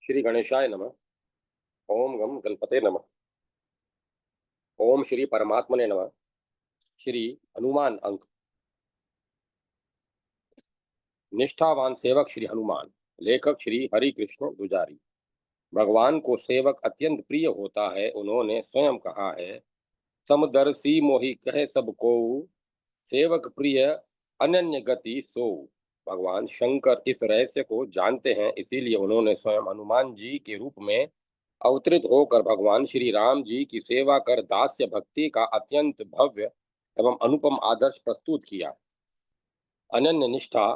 श्री गणेशाय नमः। ओम गम गणपते नमः। ओम श्री परमात्मने नमः। श्री हनुमान अंक। निष्ठावान सेवक श्री हनुमान। लेखक श्री हरि कृष्ण गुजारी। भगवान को सेवक अत्यंत प्रिय होता है। उन्होंने स्वयं कहा है, समदर्शी मोहि कहे सब को, सेवक प्रिय अनन्य गति सो। भगवान शंकर इस रहस्य को जानते हैं, इसीलिए उन्होंने स्वयं हनुमान जी के रूप में अवतरित होकर भगवान श्री राम जी की सेवा कर दास्य भक्ति का अत्यंत भव्य एवं अनुपम आदर्श प्रस्तुत किया। अनन्य निष्ठा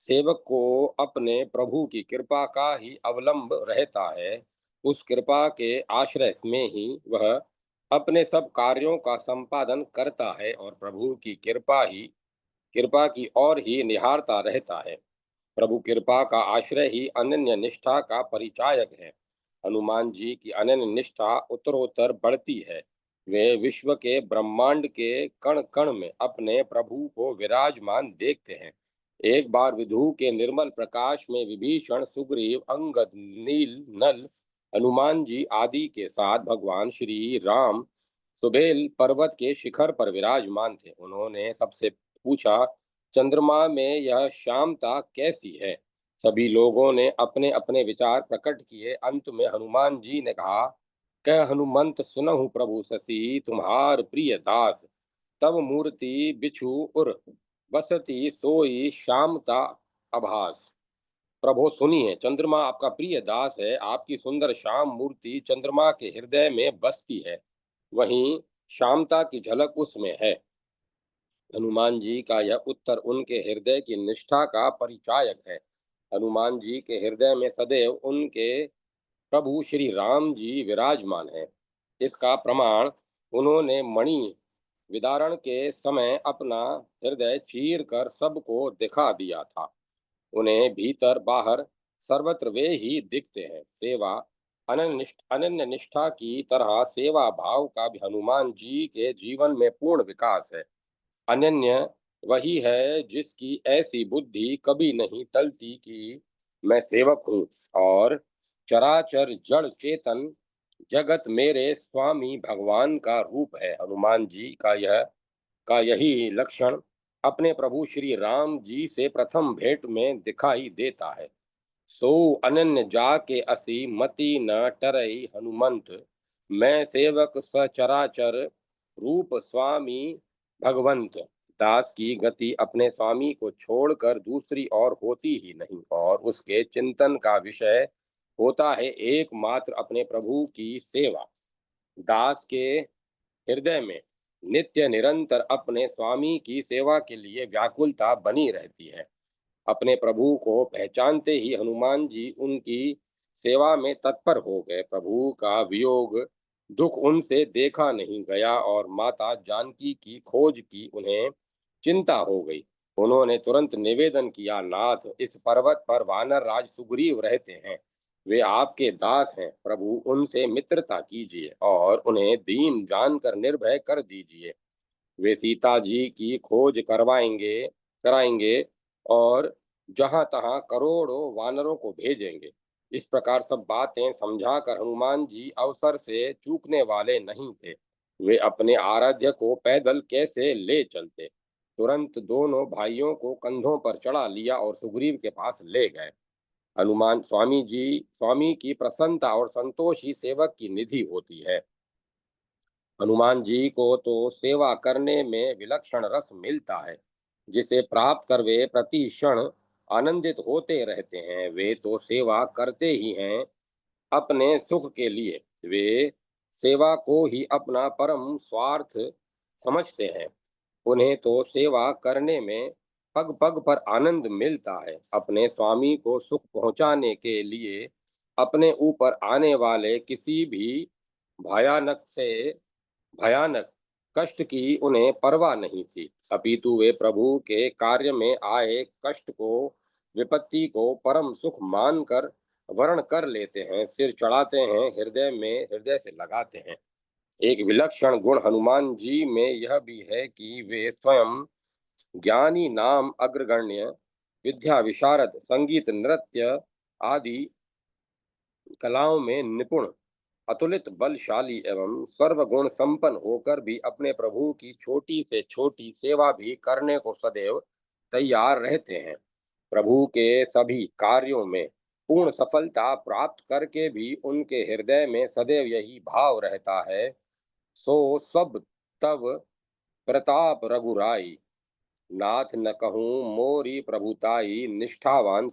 सेवक को अपने प्रभु की कृपा का ही अवलंब रहता है। उस कृपा के आश्रय में ही वह अपने सब कार्यों का संपादन करता है और प्रभु की कृपा की ओर ही निहारता रहता है। प्रभु कृपा का आश्रय ही अनन्य निष्ठा का परिचायक है। हनुमान जी की अनन्य निष्ठा उत्तरोत्तर बढ़ती है। वे विश्व के ब्रह्मांड के कण कण में अपने प्रभु को विराजमान देखते हैं। एक बार विधु के निर्मल प्रकाश में विभीषण, सुग्रीव, अंगद, नील, नल, हनुमान जी आदि के साथ भगवान श्री राम सुबेल पर्वत के शिखर पर विराजमान थे। उन्होंने सबसे पूछा, चंद्रमा में यह शांता कैसी है? सभी लोगों ने अपने अपने विचार प्रकट किए। अंत में हनुमान जी ने कहा, कह हनुमंत सुनहु प्रभु शशि तुम्हार प्रिय दास, तब मूर्ति बिछु उर बसती सोई शामता आभास। प्रभु सुनिए, चंद्रमा आपका प्रिय दास है। आपकी सुंदर श्याम मूर्ति चंद्रमा के हृदय में बसती है, वहीं शामता की झलक उसमें है। हनुमान जी का यह उत्तर उनके हृदय की निष्ठा का परिचायक है। हनुमान जी के हृदय में सदैव उनके प्रभु श्री राम जी विराजमान है। इसका प्रमाण उन्होंने मणि विदारण के समय अपना हृदय चीर कर सबको दिखा दिया था। उन्हें भीतर बाहर सर्वत्र वे ही दिखते हैं। सेवा अनन्य निष्ठा की तरह सेवा भाव का भी हनुमान जी के जीवन में पूर्ण विकास है। अनन्य वही है जिसकी ऐसी बुद्धि कभी नहीं टलती कि मैं सेवक हूँ और चराचर जड़ चेतन जगत मेरे स्वामी भगवान का रूप है। हनुमान जी का यही लक्षण अपने प्रभु श्री राम जी से प्रथम भेंट में दिखाई देता है। सो अनन्य जाके असी मति न टरई हनुमंत, मैं सेवक सचराचर रूप स्वामी भगवंत। दास की गति अपने स्वामी को छोड़कर दूसरी ओर होती ही नहीं और उसके चिंतन का विषय होता है एकमात्र अपने प्रभु की सेवा। दास के हृदय में नित्य निरंतर अपने स्वामी की सेवा के लिए व्याकुलता बनी रहती है। अपने प्रभु को पहचानते ही हनुमान जी उनकी सेवा में तत्पर हो गए। प्रभु का वियोग दुख उनसे देखा नहीं गया और माता जानकी की खोज की उन्हें चिंता हो गई। उन्होंने तुरंत निवेदन किया, नाथ, इस पर्वत पर वानर राज सुग्रीव रहते हैं। वे आपके दास हैं। प्रभु उनसे मित्रता कीजिए और उन्हें दीन जानकर निर्भय कर दीजिए। वे सीता जी की खोज कराएंगे और जहां तहां करोड़ों वानरों को भेजेंगे। इस प्रकार सब बातें समझाकर हनुमान जी अवसर से चूकने वाले नहीं थे। वे अपने आराध्य को पैदल कैसे ले चलते। तुरंत दोनों भाइयों को कंधों पर चढ़ा लिया और सुग्रीव के पास ले गए। हनुमान स्वामी की प्रसन्नता और संतोष ही सेवक की निधि होती है। हनुमान जी को तो सेवा करने में विलक्षण रस मिलता है, जिसे प्राप्त कर वे प्रति क्षण आनंदित होते रहते हैं। वे तो सेवा करते ही हैं अपने सुख के लिए। वे सेवा को ही अपना परम स्वार्थ समझते हैं। उन्हें तो सेवा करने में पग पग पर आनंद मिलता है। अपने स्वामी को सुख पहुंचाने के लिए अपने ऊपर आने वाले किसी भी भयानक से भयानक कष्ट की उन्हें परवाह नहीं थी, अपितु वे प्रभु के कार्य में आए कष्ट को, विपत्ति को परम सुख मानकर वर्ण कर लेते हैं, सिर चढ़ाते हैं, हृदय से लगाते हैं। एक विलक्षण गुण हनुमान जी में यह भी है कि वे स्वयं ज्ञानी, नाम अग्रगण्य, विद्या विशारद, संगीत, नृत्य आदि कलाओं में निपुण, अतुलित बलशाली एवं सर्वगुण संपन्न होकर भी अपने प्रभु की छोटी से छोटी सेवा भी करने को सदैव तैयार रहते हैं। प्रभु के सभी कार्यों में पूर्ण सफलता प्राप्त करके भी उनके हृदय में सदैव यही भाव रहता है, सो सब तब प्रताप रघुराई, नाथ न कहूँ मोरी प्रभुताई। निष्ठावान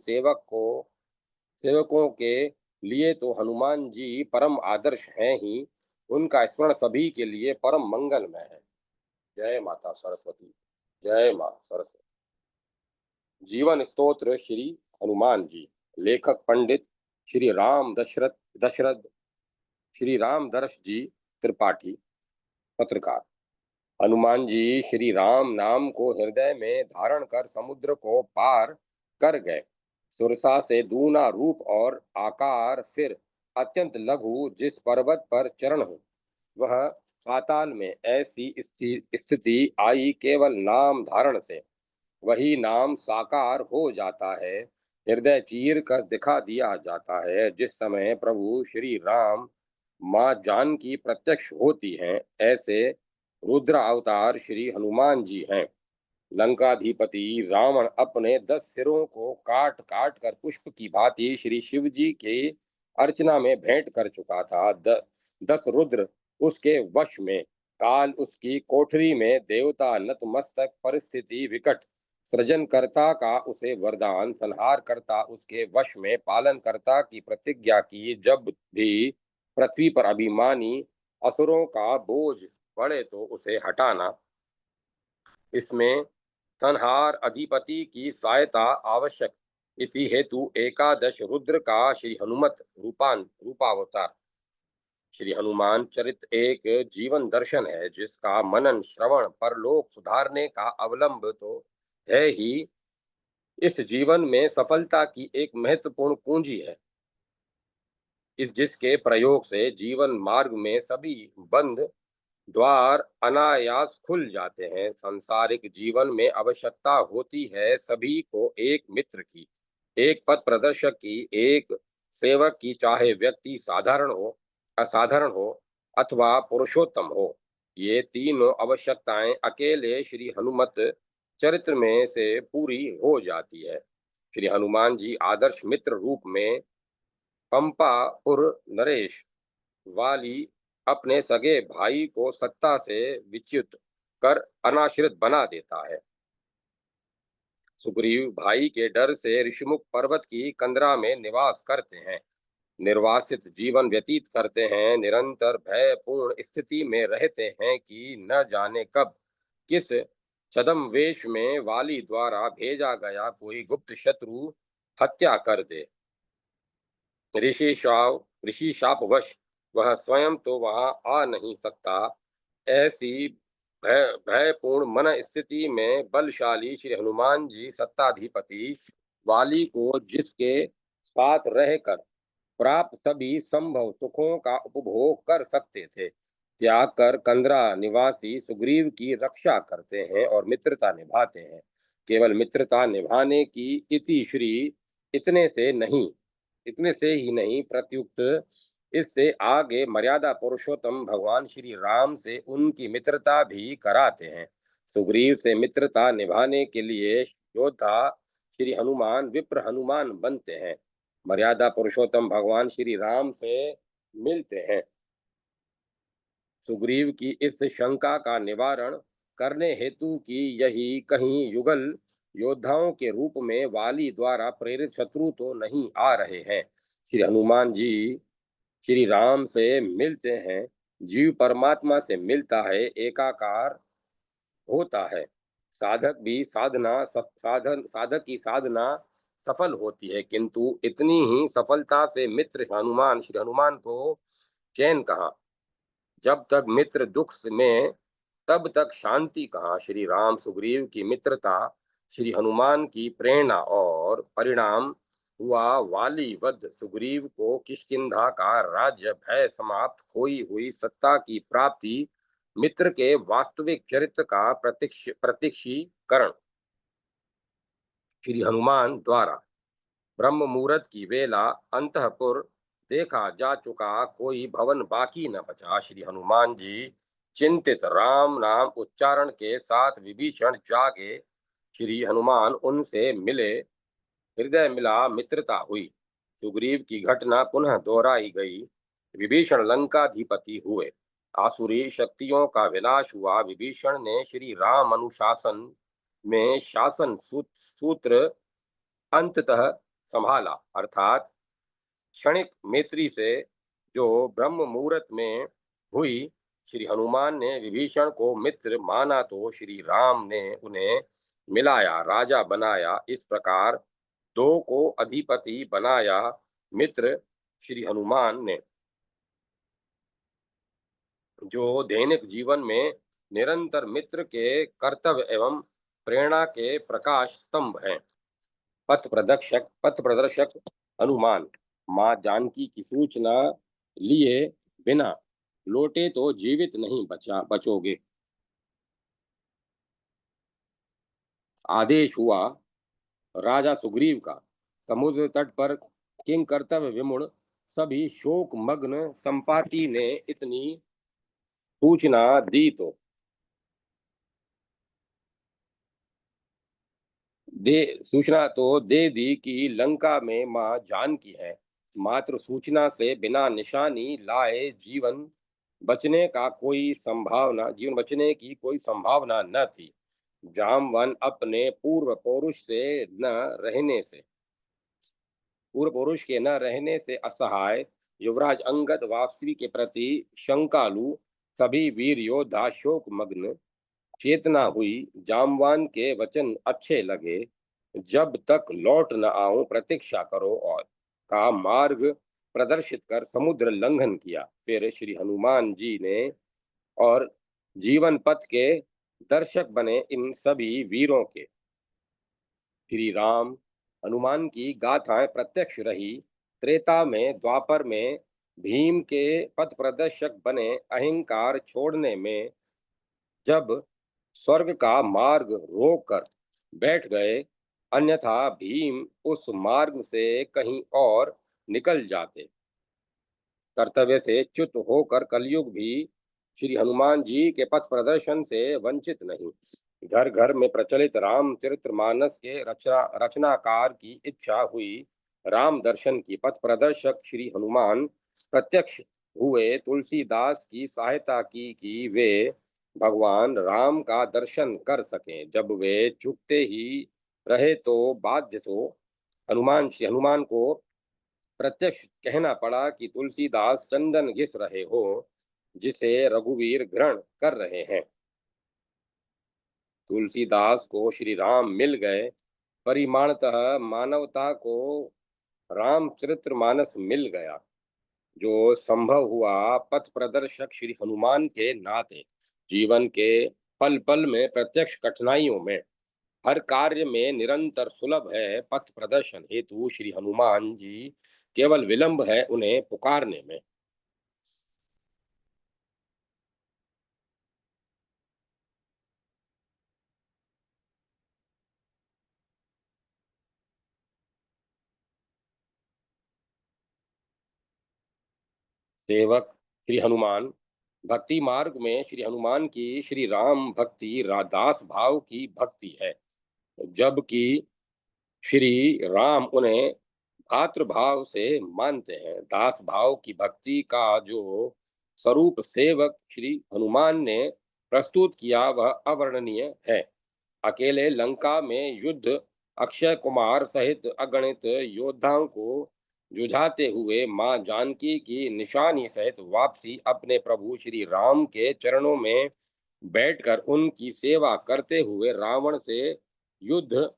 सेवकों के लिए तो हनुमान जी परम आदर्श हैं ही, उनका स्मरण सभी के लिए परम मंगलमय है। जय माता सरस्वती। जय माँ सरस्वती। जीवन स्तोत्र श्री हनुमान जी। लेखक पंडित श्री राम दशरथ दशरथ श्री राम दर्श जी त्रिपाठी। पत्रकार। हनुमान जी श्री राम नाम को हृदय में धारण कर समुद्र को पार कर गए। सुरसा से दूना रूप और आकार, फिर अत्यंत लघु जिस पर्वत पर चरण हो, वह पाताल में ऐसी स्थिति आई केवल नाम धारण से। वही नाम साकार हो जाता है, हृदय चीर कर दिखा दिया जाता है। जिस समय प्रभु श्री राम माँ जानकी प्रत्यक्ष होती हैं, ऐसे रुद्र अवतार श्री हनुमान जी हैं। लंकाधिपति रावण अपने 10 सिरों को काट काट कर पुष्प की भांति श्री शिव जी के अर्चना में भेंट कर चुका था। 10 रुद्र उसके वश में, काल उसकी कोठरी में, देवता नतमस्तक, परिस्थिति विकट, सृजनकर्ता का उसे वरदान, संहार करता उसके वश में, पालन करता की प्रतिज्ञा की। जब भी पृथ्वी पर अभिमानी असुरों का बोझ पड़े तो उसे हटाना, इसमें संहार अधिपति की सहायता आवश्यक। इसी हेतु एकादश रुद्र का श्री हनुमत रूपावतार श्री हनुमान चरित एक जीवन दर्शन है, जिसका मनन श्रवण परलोक सुधारने का अवलंब तो है ही, इस जीवन में सफलता की एक महत्वपूर्ण पूंजी है। इस जिसके प्रयोग से जीवन मार्ग में सभी बंद द्वार अनायास खुल जाते हैं। सांसारिक जीवन में आवश्यकता होती है सभी को एक मित्र की, एक पथ प्रदर्शक की, एक सेवक की, चाहे व्यक्ति साधारण हो, असाधारण हो अथवा पुरुषोत्तम हो। ये तीनों आवश्यकताएं अकेले श्री हनुमत चरित्र में से पूरी हो जाती है। श्री हनुमान जी आदर्श मित्र रूप में पंपापुर नरेश वाली अपने सगे भाई को सत्ता से विच्युत कर अनाश्रित बना देता है। सुग्रीव भाई के डर से ऋषिमुख पर्वत की कंदरा में निवास करते हैं, निर्वासित जीवन व्यतीत करते हैं, निरंतर भयपूर्ण स्थिति में रहते हैं कि न जाने कब किस छद्म वेश में वाली द्वारा भेजा गया कोई गुप्त शत्रु हत्या कर दे। ऋषि शापवश वह स्वयं तो वहां आ नहीं सकता। ऐसी भयपूर्ण मन स्थिति में बलशाली श्री हनुमान जी सत्ताधिपति वाली को जिसके साथ रहकर प्राप्त सभी संभव सुखों का उपभोग कर सकते थे, त्याग कर कंदरा निवासी सुग्रीव की रक्षा करते हैं और मित्रता निभाते हैं। केवल मित्रता निभाने की इति श्री इतने से नहीं इतने से ही नहीं, प्रत्युक्त इससे आगे मर्यादा पुरुषोत्तम भगवान श्री राम से उनकी मित्रता भी कराते हैं। सुग्रीव से मित्रता निभाने के लिए योद्धा श्री हनुमान विप्र हनुमान बनते हैं, मर्यादा पुरुषोत्तम भगवान श्री राम से मिलते हैं। सुग्रीव की इस शंका का निवारण करने हेतु की यही कहीं युगल योद्धाओं के रूप में वाली द्वारा प्रेरित शत्रु तो नहीं आ रहे हैं। श्री हनुमान जी श्री राम से मिलते हैं, जीव परमात्मा से मिलता है, एकाकार होता है। साधक की साधना सफल होती है, किंतु इतनी ही सफलता से मित्र हनुमान श्री हनुमान को चैन कहाँ। जब तक मित्र दुख में, तब तक शांति कहाँ। श्री राम सुग्रीव की मित्रता श्री हनुमान की प्रेरणा और परिणाम हुआ वाली वध सुग्रीव को किष्किंधा का राज्य भय समाप्त, खोई हुई सत्ता की प्राप्ति, मित्र के वास्तविक चरित्र का प्रत्यक्षीकरण। श्री हनुमान द्वारा ब्रह्म मुहूर्त की वेला अंतःपुर देखा जा चुका कोई भवन बाकी न बचा। श्री हनुमान जी चिंतित राम नाम उच्चारण के साथ विभीषण जागे। श्री हनुमान उनसे मिले, हृदय मिला, मित्रता हुई। सुग्रीव की घटना पुनः दोहराई गई। विभीषण लंकाधिपति हुए, आसुरी शक्तियों का विनाश हुआ। विभीषण ने श्री राम अनुशासन में शासन सूत्र अंततः संभाला, अर्थात क्षणिक मैत्री से जो ब्रह्म मुहूर्त में हुई। श्री हनुमान ने विभीषण को मित्र माना तो श्री राम ने उन्हें मिलाया, राजा बनाया। इस प्रकार दो को अधिपति बनाया मित्र श्री हनुमान ने, जो दैनिक जीवन में निरंतर मित्र के कर्तव्य एवं प्रेरणा के प्रकाश स्तंभ हैं। पथ प्रदर्शक हनुमान। माँ जानकी की सूचना लिए बिना लौटे तो जीवित नहीं बचोगे। आदेश हुआ राजा सुग्रीव का। समुद्र तट पर किंग कर्तव्य विमुड़ सभी शोक मग्न संपाति ने इतनी सूचना दी तो दे सूचना तो दे दी कि लंका में मां जानकी है। मात्र सूचना से बिना निशानी लाए जीवन बचने की कोई संभावना न थी। जामवन अपने रहने से पूर्व पुरुष के न रहने से असहाय, युवराज अंगद वापसी के प्रति शंकालु, सभी वीर योद्धा शोक मग्न। चेतना हुई, जामवान के वचन अच्छे लगे। जब तक लौट न आऊं प्रतीक्षा करो, और का मार्ग प्रदर्शित कर समुद्र लंघन किया। फिर श्री हनुमान जी ने और जीवन पथ के दर्शक बने इन सभी वीरों के। श्री राम हनुमान की गाथाएं प्रत्यक्ष रही। त्रेता में, द्वापर में भीम के पथ प्रदर्शक बने। अहंकार छोड़ने में जब स्वर्ग का मार्ग रोक कर बैठ गए, अन्यथा भीम उस मार्ग से कहीं और निकल जाते। कर्तव्य से च्युत होकर कलयुग भी श्री हनुमान जी के पथ प्रदर्शन से वंचित नहीं। घर घर में प्रचलित रामचरितमानस के रचनाकार की इच्छा हुई राम दर्शन की। पथ प्रदर्शक श्री हनुमान प्रत्यक्ष हुए, तुलसीदास की सहायता की कि वे भगवान राम का दर्शन कर सकें। जब वे झुकते ही रहे तो बाध्य सो हनुमान को प्रत्यक्ष कहना पड़ा कि तुलसीदास चंदन घिस रहे हो, जिसे रघुवीर ग्रहण कर रहे हैं। तुलसीदास को श्री राम मिल गए। परिमाणतः मानवता को रामचरितमानस मिल गया, जो संभव हुआ पथ प्रदर्शक श्री हनुमान के नाते। जीवन के पल पल में, प्रत्यक्ष कठिनाइयों में, हर कार्य में निरंतर सुलभ है पथ प्रदर्शन हेतु श्री हनुमान जी। केवल विलंब है उन्हें पुकारने में। सेवक श्री हनुमान। भक्ति मार्ग में श्री हनुमान की श्री राम भक्ति दास भाव की भक्ति है, जबकि श्री राम उन्हें भातृभाव से मानते हैं। दास भाव की भक्ति का जो स्वरूप सेवक श्री हनुमान ने प्रस्तुत किया वह अवर्णनीय है। अकेले लंका में युद्ध, अक्षय कुमार सहित अगणित योद्धाओं को जुझाते हुए मां जानकी की निशानी सहित वापसी, अपने प्रभु श्री राम के चरणों में बैठकर उनकी सेवा करते हुए रावण से युद्ध,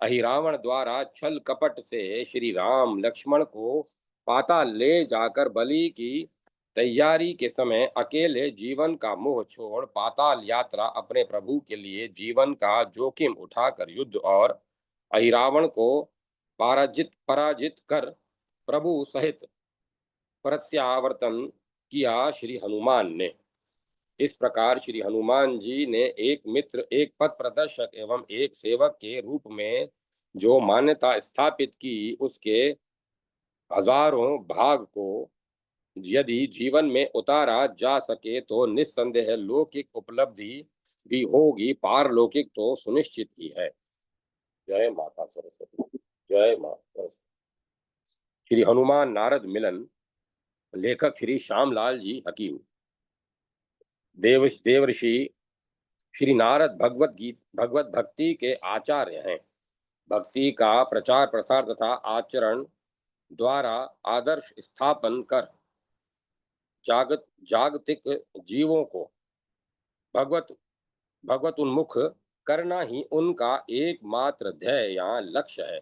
अहिरावण द्वारा छल कपट से श्री राम लक्ष्मण को पाताल ले जाकर बलि की तैयारी के समय अकेले जीवन का मोह छोड़ पाताल यात्रा, अपने प्रभु के लिए जीवन का जोखिम उठाकर युद्ध और अहिरावण को पराजित कर प्रभु सहित प्रत्यावर्तन किया श्री हनुमान ने। इस प्रकार श्री हनुमान जी ने एक मित्र, एक पथ प्रदर्शक एवं एक सेवक के रूप में जो मान्यता स्थापित की, उसके हजारों भाग को यदि जीवन में उतारा जा सके तो निस्संदेह लौकिक उपलब्धि भी होगी, पारलौकिक तो सुनिश्चित ही है। जय माता सरस्वती। जय माता सरस्वती। श्री हनुमान नारद मिलन। लेखक श्री श्यामलाल जी हकीम। देवर्षि श्री नारद भगवत भक्ति के आचार्य हैं। भक्ति का प्रचार प्रसार तथा आचरण द्वारा आदर्श स्थापन कर जागतिक जीवों को भगवत भगवत उन्मुख करना ही उनका एकमात्र ध्येय या लक्ष्य है।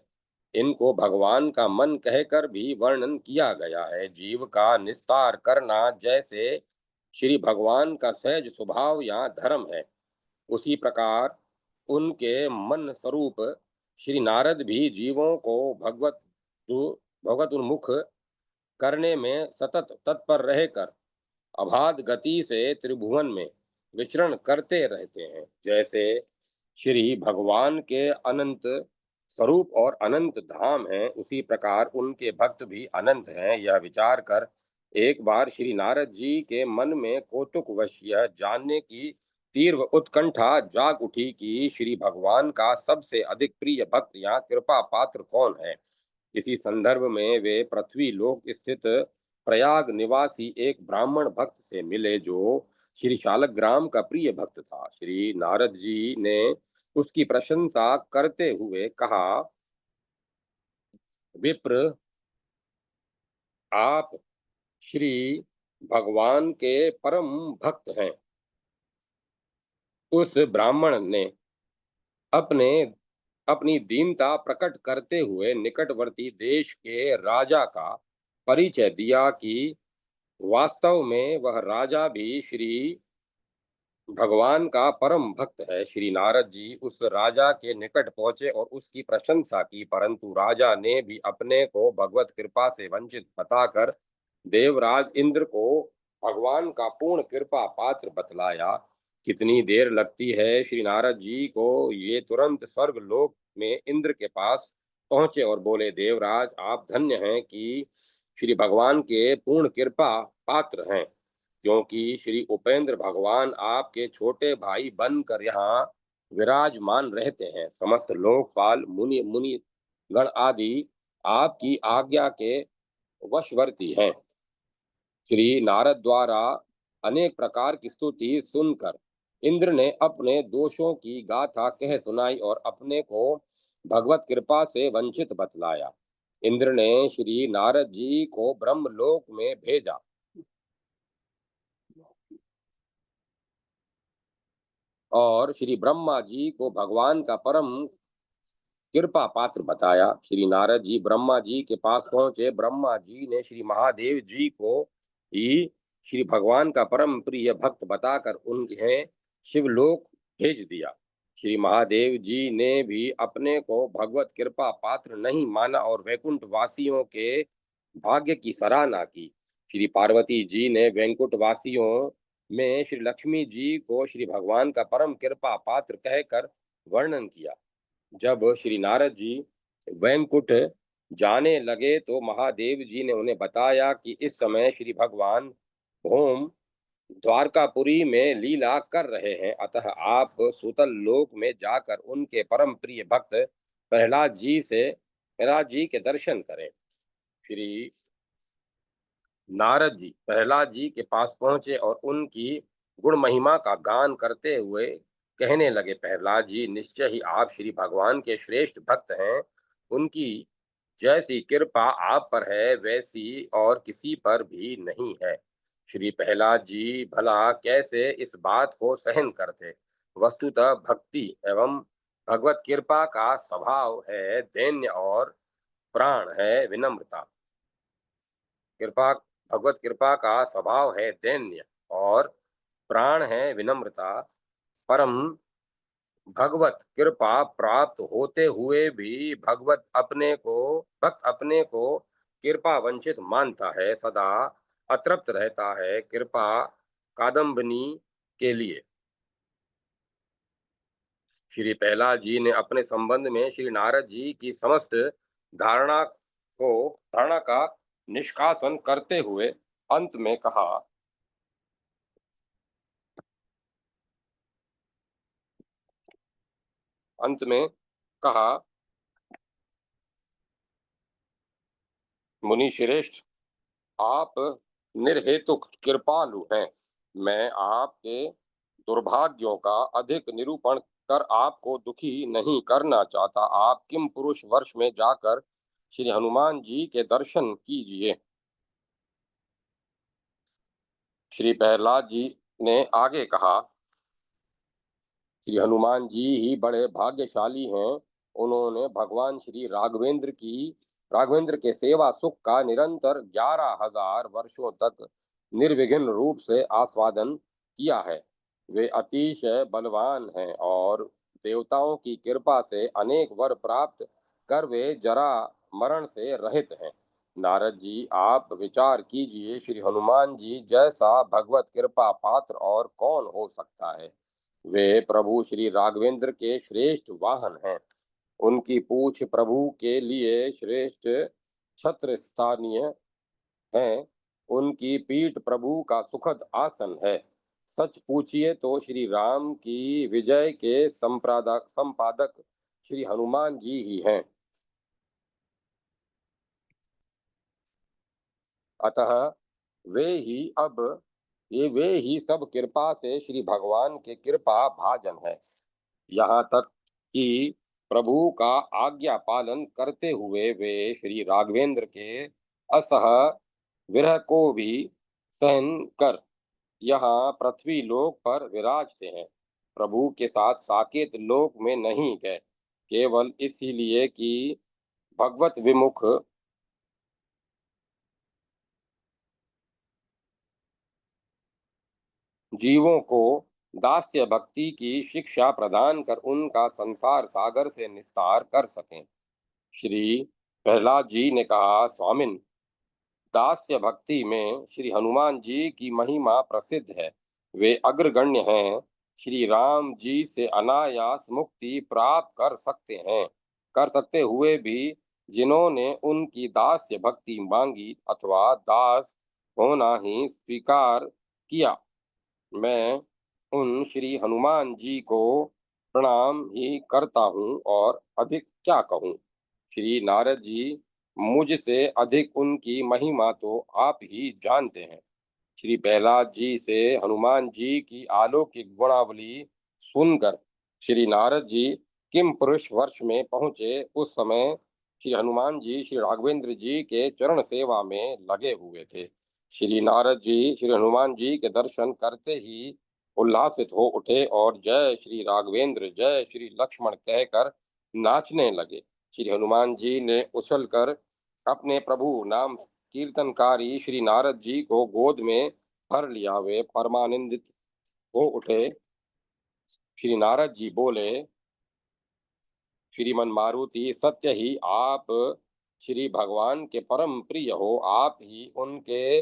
इनको भगवान का मन कहकर भी वर्णन किया गया है। जीव का निस्तार करना जैसे श्री भगवान का सहज स्वभाव या धर्म है, उसी प्रकार उनके मन स्वरूप श्री नारद भी जीवों को भगवत उन्मुख करने में सतत तत्पर रहकर अबाध गति से त्रिभुवन में विचरण करते रहते हैं। जैसे श्री भगवान के अनंत स्वरूप और अनंत धाम हैं, उसी प्रकार उनके भक्त भी अनंत हैं। यह विचार कर एक बार श्री नारद जी के मन में कौतुकवश यह जानने की तीव्र उत्कंठा जाग उठी कि श्री भगवान का सबसे अधिक प्रिय भक्त या कृपा पात्र कौन है। इसी संदर्भ में वे पृथ्वी लोक स्थित प्रयाग निवासी एक ब्राह्मण भक्त से मिले जो श्री शालग्राम का प्रिय भक्त था। श्री नारद जी ने उसकी प्रशंसा करते हुए कहा, विप्र, आप श्री भगवान के परम भक्त हैं। उस ब्राह्मण ने अपने अपनी दीनता प्रकट करते हुए निकटवर्ती देश के राजा का परिचय दिया कि वास्तव में वह राजा भी श्री भगवान का परम भक्त है। श्री नारद जी उस राजा के निकट पहुंचे और उसकी प्रशंसा की, परंतु राजा ने भी अपने को भगवत कृपा से वंचित बताकर देवराज इंद्र को भगवान का पूर्ण कृपा पात्र बतलाया। कितनी देर लगती है, श्री नारद जी को ये तुरंत स्वर्ग लोक में इंद्र के पास पहुंचे और बोले, देवराज, आप धन्य हैं कि श्री भगवान के पूर्ण कृपा पात्र हैं, क्योंकि श्री उपेंद्र भगवान आपके छोटे भाई बनकर यहाँ विराजमान रहते हैं। समस्त लोकपाल मुनि मुनि गण आदि आपकी आज्ञा के वशवर्ती हैं। श्री नारद द्वारा अनेक प्रकार की स्तुति सुनकर इंद्र ने अपने दोषों की गाथा कह सुनाई और अपने को भगवत कृपा से वंचित बतलाया। इंद्र ने श्री नारद जी को ब्रह्मलोक में भेजा और श्री ब्रह्मा जी को भगवान का परम कृपा पात्र बताया। श्री नारद जी ब्रह्मा जी के पास पहुंचे। ब्रह्मा जी ने श्री महादेव जी को ही श्री भगवान का परम प्रिय भक्त बताकर उन्हें शिवलोक भेज दिया। श्री महादेव जी ने भी अपने को भगवत कृपा पात्र नहीं माना और वैकुंठ वासियों के भाग्य की सराहना की। श्री पार्वती जी ने वैकुंठ वासियों में श्री लक्ष्मी जी को श्री भगवान का परम कृपा पात्र कहकर वर्णन किया। जब श्री नारद जी वैकुंठ जाने लगे तो महादेव जी ने उन्हें बताया कि इस समय श्री भगवान भौम द्वारकापुरी में लीला कर रहे हैं, अतः आप सुतल लोक में जाकर उनके परम प्रिय भक्त प्रहलाद जी के दर्शन करें। श्री नारद जी प्रहलाद जी के पास पहुंचे और उनकी गुण महिमा का गान करते हुए कहने लगे, प्रहलाद जी, निश्चय ही आप श्री भगवान के श्रेष्ठ भक्त हैं। उनकी जैसी कृपा आप पर है वैसी और किसी पर भी नहीं है। श्री प्रहलाद जी भला कैसे इस बात को सहन करते। वस्तुतः भक्ति एवं भगवत कृपा का स्वभाव है दैन्य और प्राण है विनम्रता। कृपा भगवत कृपा का स्वभाव है दैन्य और प्राण है विनम्रता। परम भगवत कृपा प्राप्त होते हुए भी भक्त अपने को कृपा वंचित मानता है, सदा अतृप्त रहता है। कृपा कादम्बनी के लिए श्री प्रहलाद जी ने अपने संबंध में श्री नारद जी की समस्त धारणा को धारणा का निष्कासन करते हुए अंत में कहा, अंत में कहा, मुनि श्रेष्ठ, आप निर्हेतुक कृपालु हैं। मैं आपके दुर्भाग्यों का अधिक निरूपण कर आपको दुखी नहीं करना चाहता। आप किम पुरुष वर्ष में जाकर श्री हनुमान जी के दर्शन कीजिए। श्री प्रहलाद जी ने आगे कहा, श्री हनुमान जी ही बड़े भाग्यशाली हैं। उन्होंने भगवान श्री राघवेंद्र के सेवा सुख का निरंतर 11,000 वर्षों तक निर्विघ्न रूप से आस्वादन किया है। वे अतिशय बलवान हैं और देवताओं की कृपा से अनेक वर प्राप्त कर वे जरा मरण से रहित हैं। नारद जी, आप विचार कीजिए, श्री हनुमान जी जैसा भगवत कृपा पात्र और कौन हो सकता है। वे प्रभु श्री राघवेंद्र के श्रेष्ठ वाहन हैं। उनकी पूछ प्रभु के लिए श्रेष्ठ छत्र स्थानीय है। उनकी पीठ प्रभु का सुखद आसन है। सच पूछिए तो श्री राम की विजय के संपादक श्री हनुमान जी ही हैं। अतः वे ही अब वे ही सब कृपा से श्री भगवान के कृपा भाजन है। यहाँ तक कि प्रभु का आज्ञा पालन करते हुए वे श्री राघवेंद्र के असह विरह को भी सहन कर यहाँ पृथ्वी लोक पर विराजते हैं। प्रभु के साथ साकेत लोक में नहीं गए, केवल इसीलिए कि भगवत विमुख जीवों को दास्य भक्ति की शिक्षा प्रदान कर उनका संसार सागर से निस्तार कर सकें। श्री प्रहलाद जी ने कहा, स्वामिन, दास्य भक्ति में श्री हनुमान जी की महिमा प्रसिद्ध है। वे अग्रगण्य हैं। श्री राम जी से अनायास मुक्ति प्राप्त कर सकते हुए भी जिन्होंने उनकी दास्य भक्ति मांगी अथवा दास होना ही स्वीकार किया, मैं उन श्री हनुमान जी को प्रणाम ही करता हूँ और अधिक क्या कहूँ। श्री नारद जी, मुझसे अधिक उनकी महिमा तो आप ही जानते हैं। श्री प्रहलाद जी से हनुमान जी की अलौकिक गुणावली सुनकर श्री नारद जी किम पुरुष वर्ष में पहुंचे। उस समय श्री हनुमान जी श्री राघवेंद्र जी के चरण सेवा में लगे हुए थे। श्री नारद जी श्री हनुमान जी के दर्शन करते ही उल्लासित हो उठे और जय श्री राघवेंद्र, जय श्री लक्ष्मण कहकर नाचने लगे। श्री हनुमान जी ने उछलकर अपने प्रभु नाम कीर्तनकारी श्री नारद जी को गोद में भर लिया। वे परमानंदित हो उठे। श्री नारद जी बोले, श्रीमन मारुति, सत्य ही आप श्री भगवान के परम प्रिय हो। आप ही उनके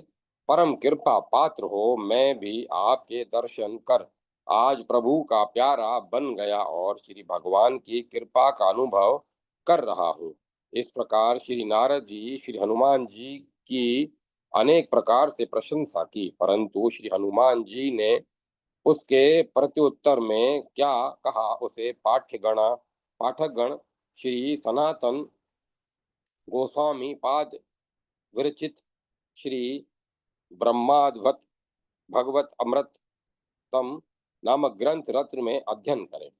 परम कृपा पात्र हो। मैं भी आपके दर्शन कर आज प्रभु का प्यारा बन गया और श्री भगवान की कृपा का अनुभव कर रहा हूँ। इस प्रकार श्री नारद जी श्री हनुमान जी की अनेक प्रकार से प्रशंसा की, परंतु श्री हनुमान जी ने उसके प्रत्युत्तर में क्या कहा, उसे पाठकगण श्री सनातन गोस्वामी पाद विरचित श्री ब्रह्माद्भुत भगवत अमृतम नामक ग्रंथ रत्न में अध्ययन करें।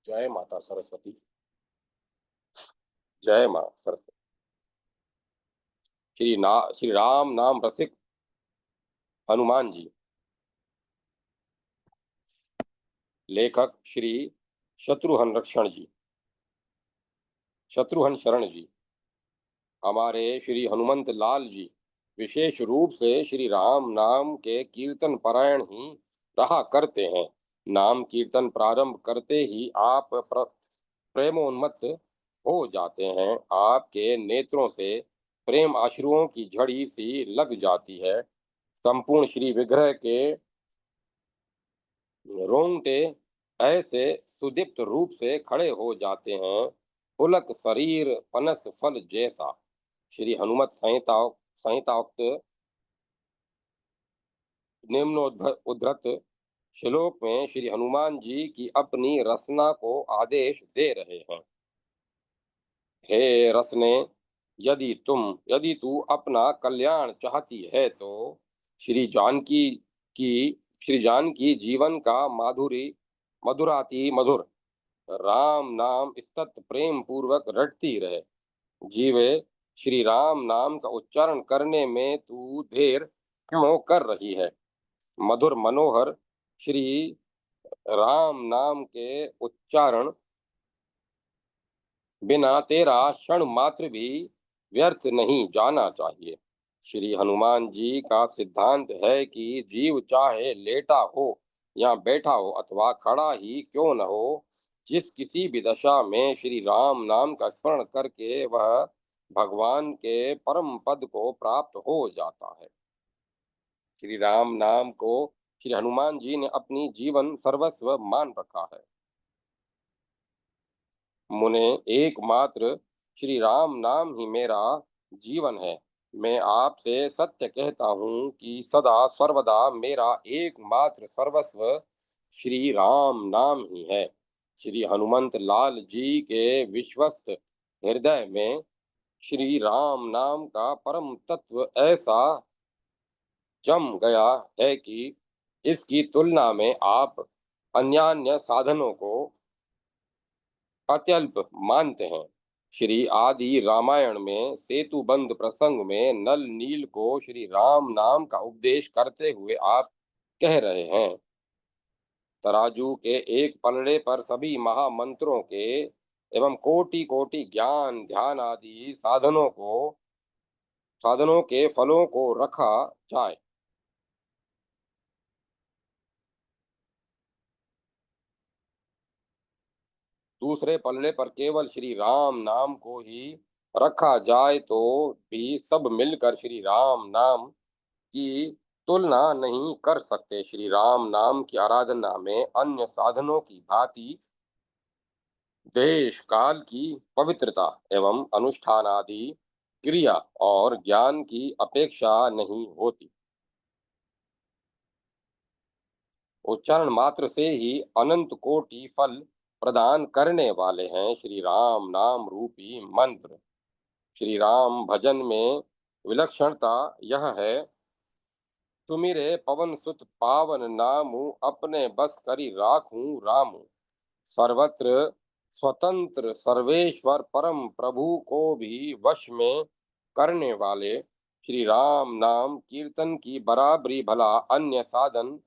जय माता सरस्वती। जय मां सरस्वती। श्री राम नाम रसिक हनुमान जी। लेखक श्री शत्रुघ्न शरण जी। हमारे श्री हनुमंत लाल जी विशेष रूप से श्री राम नाम के कीर्तन परायण ही रहा करते हैं। नाम कीर्तन प्रारंभ करते ही आप प्रेमोन्मत्त हो जाते हैं। आपके नेत्रों से प्रेम अश्रुओं की झड़ी सी लग जाती है। संपूर्ण श्री विग्रह के रोंगटे ऐसे सुदीप्त रूप से खड़े हो जाते हैं, पुलक शरीर पनस फल जैसा। श्री हनुमत संहिताउक्त उद्धृत श्लोक में श्री हनुमान जी की अपनी रचना को आदेश दे रहे हैं। हे रसने, यदि तू अपना कल्याण चाहती है तो श्री जानकी की श्री जानकी जीवन का माधुरी मधुराति मधुर राम नाम सतत प्रेम पूर्वक रटती रहे। जीवे, श्री राम नाम का उच्चारण करने में तू देर क्यों कर रही है? मधुर मनोहर श्री राम नाम के उच्चारण बिना तेरा क्षण मात्र भी व्यर्थ नहीं जाना चाहिए। श्री हनुमान जी का सिद्धांत है कि जीव चाहे लेटा हो या बैठा हो अथवा खड़ा ही क्यों न हो, जिस किसी भी दशा में श्री राम नाम का स्मरण करके वह भगवान के परम पद को प्राप्त हो जाता है। श्री राम नाम को श्री हनुमान जी ने अपनी जीवन सर्वस्व मान रखा है। मुने, एकमात्र श्री राम नाम ही मेरा जीवन है। मैं आपसे सत्य कहता हूँ कि सदा सर्वदा मेरा एकमात्र सर्वस्व श्री राम नाम ही है। श्री हनुमंत लाल जी के विश्वस्त हृदय में श्री राम नाम का परम तत्व ऐसा जम गया है कि इसकी तुलना में आप अन्यान्य साधनों को अत्यल्प मानते हैं। श्री आदि रामायण में सेतुबंध प्रसंग में नल नील को श्री राम नाम का उपदेश करते हुए आप कह रहे हैं, तराजू के एक पलड़े पर सभी महामंत्रों के एवं कोटि कोटि ज्ञान ध्यान आदि साधनों के फलों को रखा जाए। दूसरे पल्ले पर केवल श्री राम नाम को ही रखा जाए तो भी सब मिलकर श्री राम नाम की तुलना नहीं कर सकते। श्री राम नाम की आराधना में अन्य साधनों की भांति देश काल की पवित्रता एवं अनुष्ठान आदि क्रिया और ज्ञान की अपेक्षा नहीं होती। उच्चारण मात्र से ही अनंत कोटि फल प्रदान करने वाले हैं श्री राम नाम रूपी मंत्र। श्री राम भजन में विलक्षणता यह है, सुमिरे पवन सुत पावन नामु अपने बस करी राखूं रामू। सर्वत्र स्वतंत्र सर्वेश्वर परम प्रभु को भी वश में करने वाले श्री राम नाम कीर्तन की बराबरी भला अन्य साधन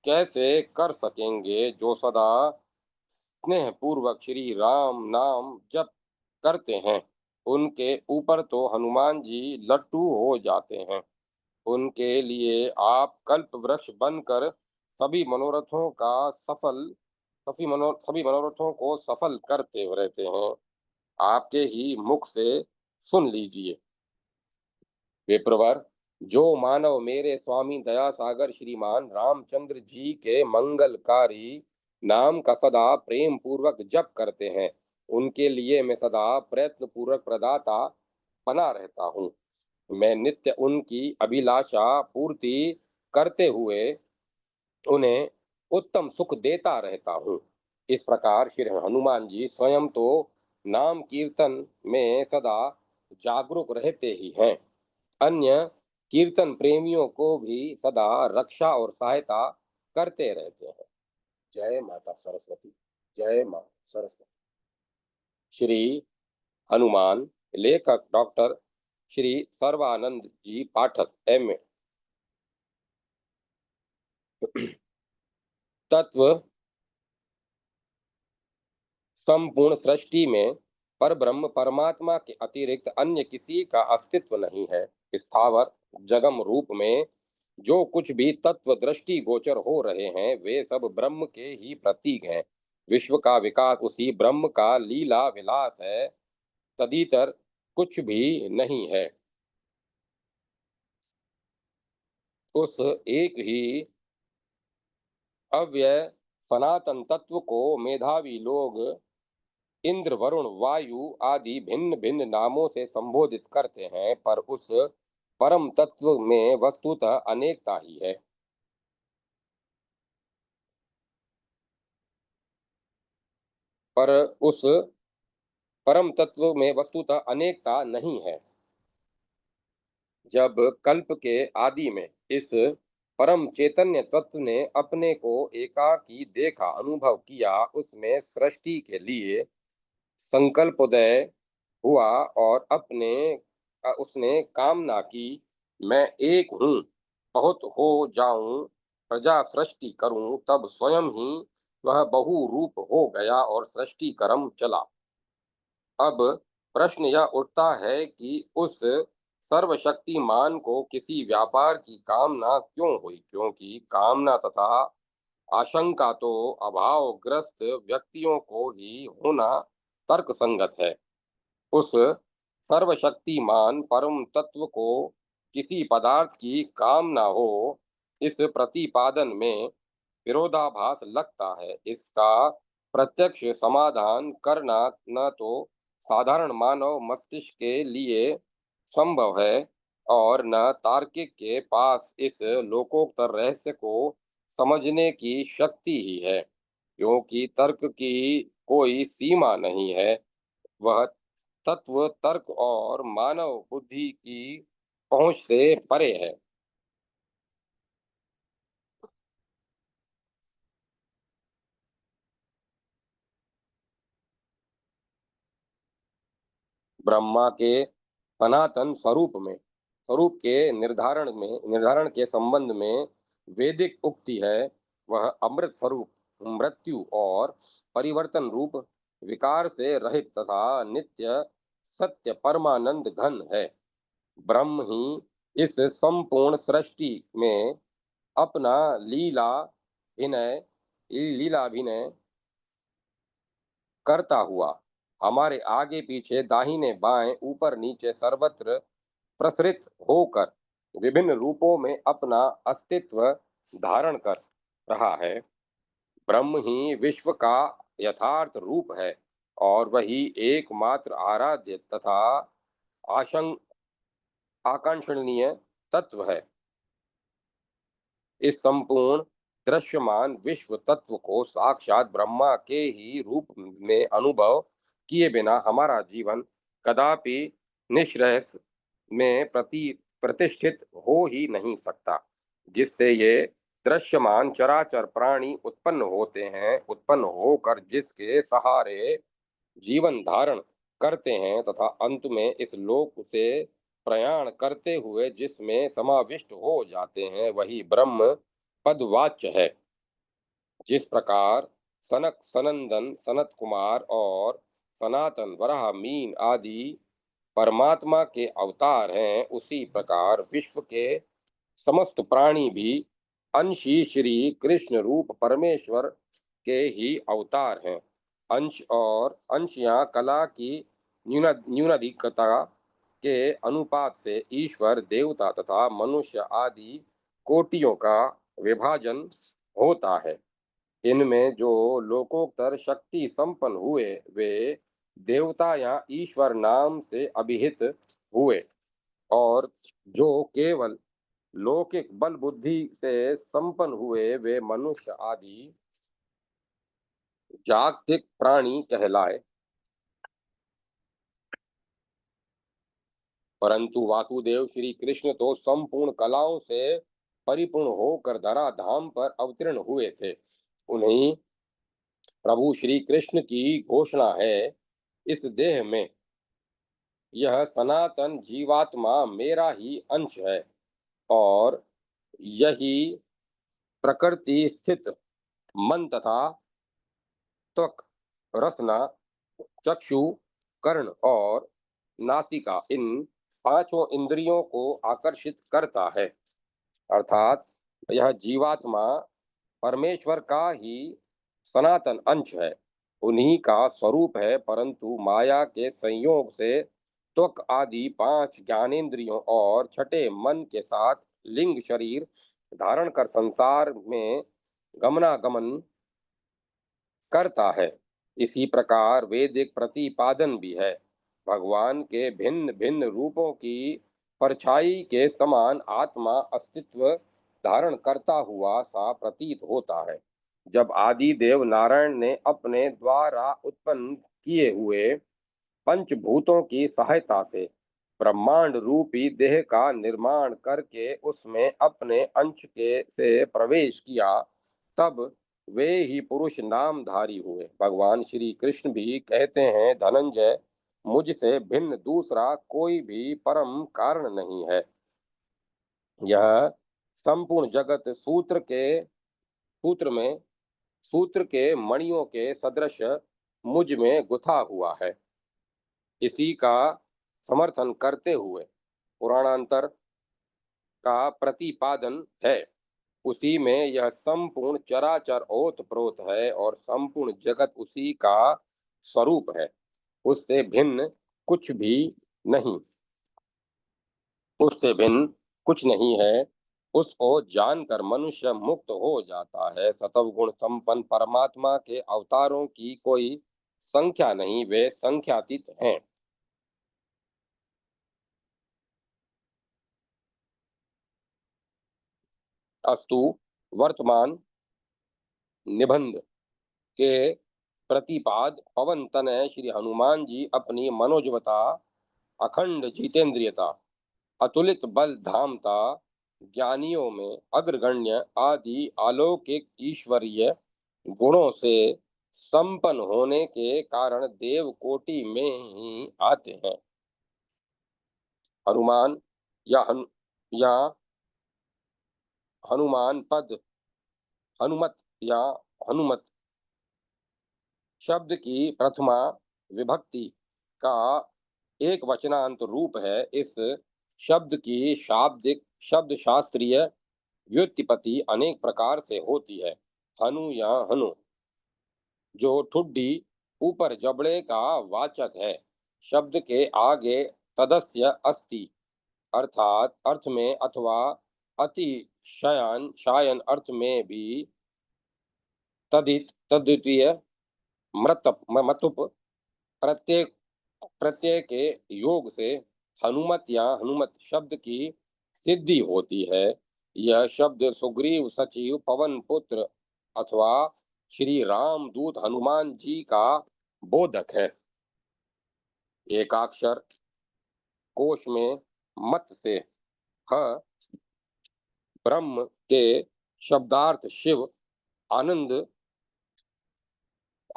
कैसे कर सकेंगे। जो सदा स्नेह पूर्वक श्री राम नाम जप करते हैं, उनके ऊपर तो हनुमान जी लट्टू हो जाते हैं। उनके लिए आप कल्प वृक्ष बनकर सभी मनोरथों का सभी मनोरथों को सफल करते रहते हैं। आपके ही मुख से सुन लीजिए। विप्रवर, जो मानव मेरे स्वामी दया सागर श्रीमान रामचंद्र जी के मंगलकारी नाम का सदा प्रेम पूर्वक जप करते हैं, उनके लिए मैं सदा प्रयत्न पूर्वक प्रदाता बना रहता हूँ। मैं नित्य उनकी अभिलाषा पूर्ति करते हुए उन्हें उत्तम सुख देता रहता हूँ। इस प्रकार श्री हनुमान जी स्वयं तो नाम कीर्तन में सदा जागरूक रहते ही हैं, अन्य कीर्तन प्रेमियों को भी सदा रक्षा और सहायता करते रहते हैं। जय माता सरस्वती। जय मां सरस्वती। श्री हनुमान। लेखक डॉक्टर श्री सर्वानंद जी पाठक, M.A. तत्व संपूर्ण सृष्टि में पर ब्रह्म परमात्मा के अतिरिक्त अन्य किसी का अस्तित्व नहीं है। स्थावर जगम रूप में जो कुछ भी तत्व दृष्टि गोचर हो रहे हैं, वे सब ब्रह्म के ही प्रतीक हैं। विश्व का विकास उसी ब्रह्म का लीला विलास है, तदितर कुछ भी नहीं है। उस एक ही अव्यय सनातन तत्व को मेधावी लोग इंद्र, वरुण, वायु आदि भिन्न भिन्न नामों से संबोधित करते हैं, पर उस परम तत्व में वस्तुतः अनेकता ही है। पर उस परम तत्व में वस्तुतः अनेकता नहीं है। जब कल्प के आदि में इस परम चैतन्य तत्व ने अपने को एकाकी देखा, अनुभव किया, उसमें सृष्टि के लिए संकल्पोदय हुआ और उसने कामना की, मैं एक हूँ, बहुत हो जाऊं, प्रजा सृष्टि करूं, तब स्वयं ही वह बहु रूप हो गया और सृष्टि कर्म चला। अब प्रश्न यह उठता है कि उस सर्वशक्तिमान को किसी व्यापार की कामना क्यों हुई, क्योंकि कामना तथा आशंका तो अभावग्रस्त व्यक्तियों को ही होना तर्क संगत है। उस सर्वशक्तिमान परम तत्व को किसी पदार्थ की कामना हो, इस प्रतिपादन में विरोधाभास लगता है। इसका प्रत्यक्ष समाधान करना न तो साधारण मानव मस्तिष्क के लिए संभव है और न तार्किक के पास इस लोकोत्तर रहस्य को समझने की शक्ति ही है, क्योंकि तर्क की कोई सीमा नहीं है। वह तत्व तर्क और मानव बुद्धि की पहुंच से परे है। ब्रह्मा के सनातन स्वरूप के निर्धारण के संबंध में वैदिक उक्ति है, वह अमृत स्वरूप, मृत्यु और परिवर्तन रूप, विकार से रहित तथा नित्य सत्य परमानंद घन है। ब्रह्म ही इस संपूर्ण सृष्टि में अपना विनय लीलाभिनय करता हुआ हमारे आगे पीछे दाहिने बाएं ऊपर नीचे सर्वत्र प्रसरित होकर विभिन्न रूपों में अपना अस्तित्व धारण कर रहा है। ब्रह्म ही विश्व का यथार्थ रूप है और वही एकमात्र आराध्य तथा आशं आकांक्षणीय तत्व है। इस संपूर्ण दृश्यमान विश्व तत्व को साक्षात ब्रह्मा के ही रूप में अनुभव किए बिना हमारा जीवन कदापि निश्रेयस में प्रतिष्ठित हो ही नहीं सकता। जिससे ये दृश्यमान चराचर प्राणी उत्पन्न होकर जिसके सहारे जीवन धारण करते हैं तथा अंत में इस लोक से प्रयाण करते हुए जिसमें समाविष्ट हो जाते हैं, वही ब्रह्म पदवाच्य है। जिस प्रकार सनक सनंदन सनत कुमार और सनातन वराह मीन आदि परमात्मा के अवतार हैं, उसी प्रकार विश्व के समस्त प्राणी भी अंशी श्री कृष्ण रूप परमेश्वर के ही अवतार हैं। अंश और अंशियां कला की न्यूनाधिकता के अनुपात से ईश्वर, देवता तथा मनुष्य आदि कोटियों का विभाजन होता है। इनमें जो लोकोत्तर शक्ति संपन्न हुए, वे देवता या ईश्वर नाम से अभिहित हुए, और जो केवल लौकिक बल बुद्धि से संपन्न हुए, वे मनुष्य आदि जागतिक प्राणी कहलाए। परंतु वासुदेव श्री कृष्ण तो संपूर्ण कलाओं से परिपूर्ण होकर धरा धाम पर अवतीर्ण हुए थे। उन्हीं प्रभु श्री कृष्ण की घोषणा है, इस देह में यह सनातन जीवात्मा मेरा ही अंश है और यही प्रकृति स्थित मन तथा त्वक, रसना, चक्षु, कर्ण और नासिका, इन पांचों इंद्रियों को आकर्षित करता है। अर्थात यह जीवात्मा परमेश्वर का ही सनातन अंश है, उन्हीं का स्वरूप है, परंतु माया के संयोग से त्वक आदि पांच ज्ञानेंद्रियों और छठे मन के साथ लिंग शरीर धारण कर संसार में गमनागमन करता है। इसी प्रकार वैदिक प्रतिपादन भी है। भगवान के भिन्न भिन्न रूपों की परछाई के समान आत्मा अस्तित्व धारण करता हुआ सा प्रतीत होता है। जब आदि देव नारायण ने अपने द्वारा उत्पन्न किए हुए पंचभूतों की सहायता से ब्रह्मांड रूपी देह का निर्माण करके उसमें अपने अंश के से प्रवेश किया, तब वे ही पुरुष नामधारी हुए। भगवान श्री कृष्ण भी कहते हैं, धनंजय, मुझसे भिन्न दूसरा कोई भी परम कारण नहीं है। यह संपूर्ण जगत सूत्र के मणियों के सदृश मुझ में गुथा हुआ है। इसी का समर्थन करते हुए पुराणांतर का प्रतिपादन है। उसी में यह संपूर्ण चराचर ओत प्रोत है और संपूर्ण जगत उसी का स्वरूप है। उससे भिन्न कुछ भी नहीं उससे भिन्न कुछ नहीं है। उसको जानकर मनुष्य मुक्त हो जाता है। सतवगुण संपन्न परमात्मा के अवतारों की कोई संख्या नहीं, वे संख्यातीत हैं। अस्तु, वर्तमान निबंध के प्रतिपाद पवन तनय श्री हनुमान जी अपनी मनोजवता, अखंड जितेंद्रियता, अतुलित बल धामता, ज्ञानियों में अग्रगण्य आदि अलौकिक ईश्वरीय गुणों से संपन्न होने के कारण देव कोटि में ही आते हैं। हनुमान या या हनुमान पद, हनुमत या हनुमत शब्द की प्रथमा विभक्ति का एक वचनांत रूप है। इस शब्द की शाब्दिक शब्द शास्त्रीय व्युत्पत्ति अनेक प्रकार से होती है। हनु या हनु, जो ठुड्डी ऊपर जबड़े का वाचक है, शब्द के आगे तदस्य अस्ति अर्थात अर्थ में अथवा अति शायन अर्थ में भी तद्वितीय मतुप प्रत्येक प्रत्यय के योग से हनुमत या हनुमत शब्द की सिद्धि होती है। यह शब्द सुग्रीव सचिव पवन पुत्र अथवा श्री राम दूत हनुमान जी का बोधक है। एकाक्षर कोश में मत से ह ब्रह्म के शब्दार्थ शिव, आनंद,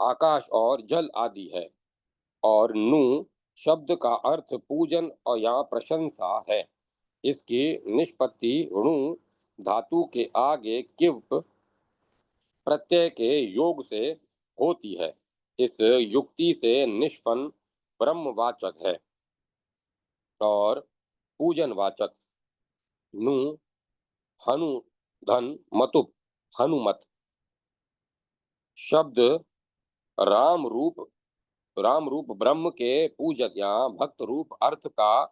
आकाश और जल आदि है, और नु शब्द का अर्थ पूजन और या प्रशंसा है। इसकी निष्पत्ति णु धातु के आगे किव प्रत्यय के योग से होती है। इस युक्ति से निष्पन्न ब्रह्मवाचक है और पूजनवाचक नु हनु धन मतुप हनुमत शब्द राम रूप राम रूप ब्रह्म के पूजक या भक्त रूप अर्थ का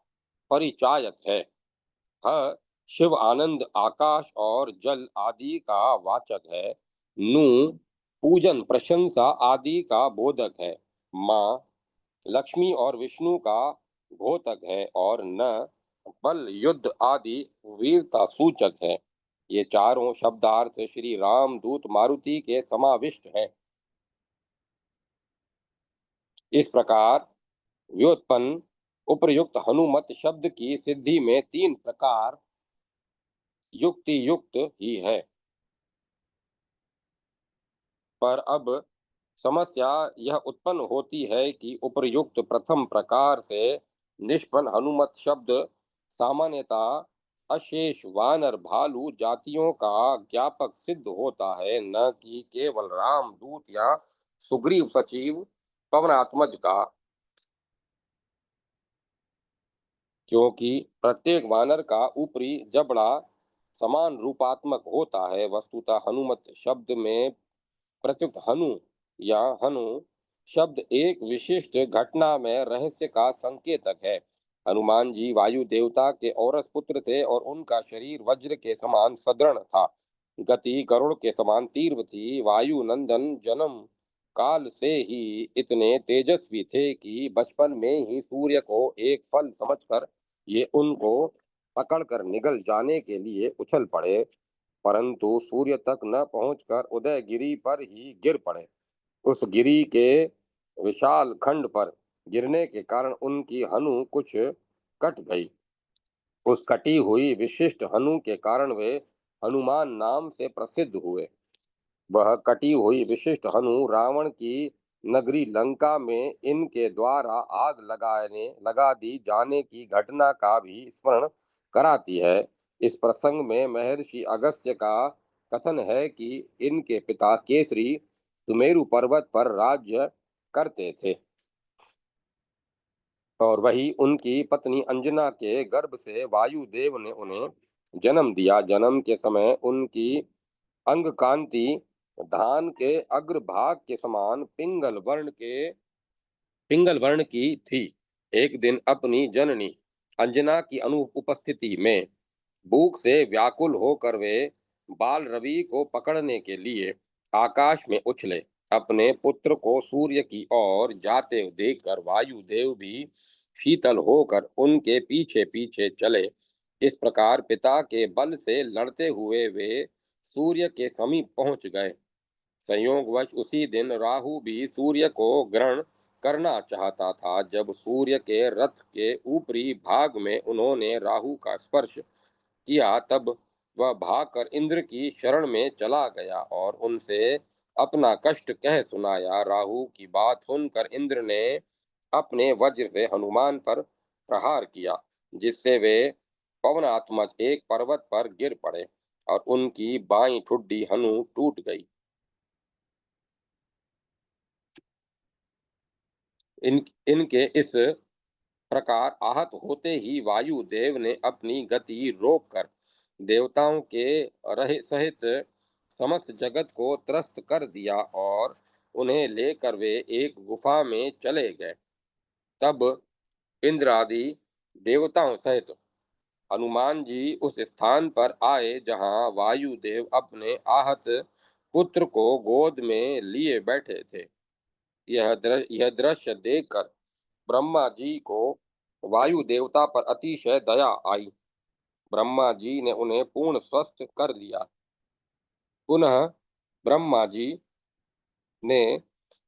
परिचायक है। ह शिव, आनंद, आकाश और जल आदि का वाचक है। नु पूजन प्रशंसा आदि का बोधक है। माँ लक्ष्मी और विष्णु का घोतक है और न बल, युद्ध आदि वीरता सूचक है। ये चारों शब्दार्थ श्री राम दूत मारुति के समाविष्ट हैं। इस प्रकार व्युत्पन्न उपर्युक्त हनुमत शब्द की सिद्धि में तीन प्रकार युक्ति युक्त ही है। पर अब समस्या यह उत्पन्न होती है कि उपर्युक्त प्रथम प्रकार से निष्पन्न हनुमत शब्द सामान्यता अशेष वानर भालू जातियों का ज्ञापक सिद्ध होता है, न कि केवल राम दूत या सुग्रीव सचिव पवनात्मज का। क्योंकि प्रत्येक वानर का ऊपरी जबड़ा समान रूपात्मक होता है। वस्तुतः हनुमत शब्द में प्रत्युक्त हनु या हनु शब्द एक विशिष्ट घटना में रहस्य का संकेतक है। हनुमान जी वायु देवता के औरस पुत्र थे और उनका शरीर वज्र के समान सदृढ़ था। गति गरुड़ के समान तीव्र थी। वायु नंदन जन्म काल से ही इतने तेजस्वी थे कि बचपन में ही सूर्य को एक फल समझकर ये उनको पकड़कर निगल जाने के लिए उछल पड़े, परंतु सूर्य तक न पहुंचकर उदयगिरी पर ही गिर पड़े। उस गिरी के विशाल खंड पर गिरने के कारण उनकी हनु कुछ कट गई। उस कटी हुई विशिष्ट हनु के कारण वे हनुमान नाम से प्रसिद्ध हुए। वह कटी हुई विशिष्ट हनु रावण की नगरी लंका में इनके द्वारा आग लगाने लगा दी जाने की घटना का भी स्मरण कराती है। इस प्रसंग में महर्षि अगस्त्य का कथन है कि इनके पिता केसरी सुमेरु पर्वत पर राज्य करते थे और वही उनकी पत्नी अंजना के गर्भ से वायुदेव ने उन्हें जन्म दिया। जन्म के समय उनकी अंग कांति धान के अग्रभाग के समान पिंगल वर्ण की थी। एक दिन अपनी जननी अंजना की अनुपस्थिति में भूख से व्याकुल होकर वे बाल रवि को पकड़ने के लिए आकाश में उछले। अपने पुत्र को सूर्य की ओर जाते देखकर वायुदेव भी शीतल होकर उनके पीछे पीछे चले। इस प्रकार पिता के बल से लड़ते हुए वे सूर्य के समीप पहुंच गए। संयोगवश उसी दिन राहु भी सूर्य को ग्रहण करना चाहता था। जब सूर्य के रथ के ऊपरी भाग में उन्होंने राहु का स्पर्श किया, तब वह भागकर इंद्र की शरण में चला गया और उनसे अपना कष्ट कह सुनाया। राहु की बात सुनकर इंद्र ने अपने वज्र से हनुमान पर प्रहार किया, जिससे वे पवनात्मज एक पर्वत पर गिर पड़े और उनकी बाईं ठुड्डी हनु टूट गई। इनके इस प्रकार आहत होते ही वायुदेव ने अपनी गति रोककर देवताओं के रहे सहित समस्त जगत को त्रस्त कर दिया और उन्हें लेकर वे एक गुफा में चले गए। तब इंद्र आदि देवताओं सहित हनुमान जी उस स्थान पर आए जहाँ वायुदेव अपने आहत पुत्र को गोद में लिए बैठे थे। यह दृश्य देखकर ब्रह्मा जी को वायु देवता पर अतिशय दया आई। ब्रह्मा जी ने उन्हें पूर्ण स्वस्थ कर लिया। पुनः ब्रह्मा जी ने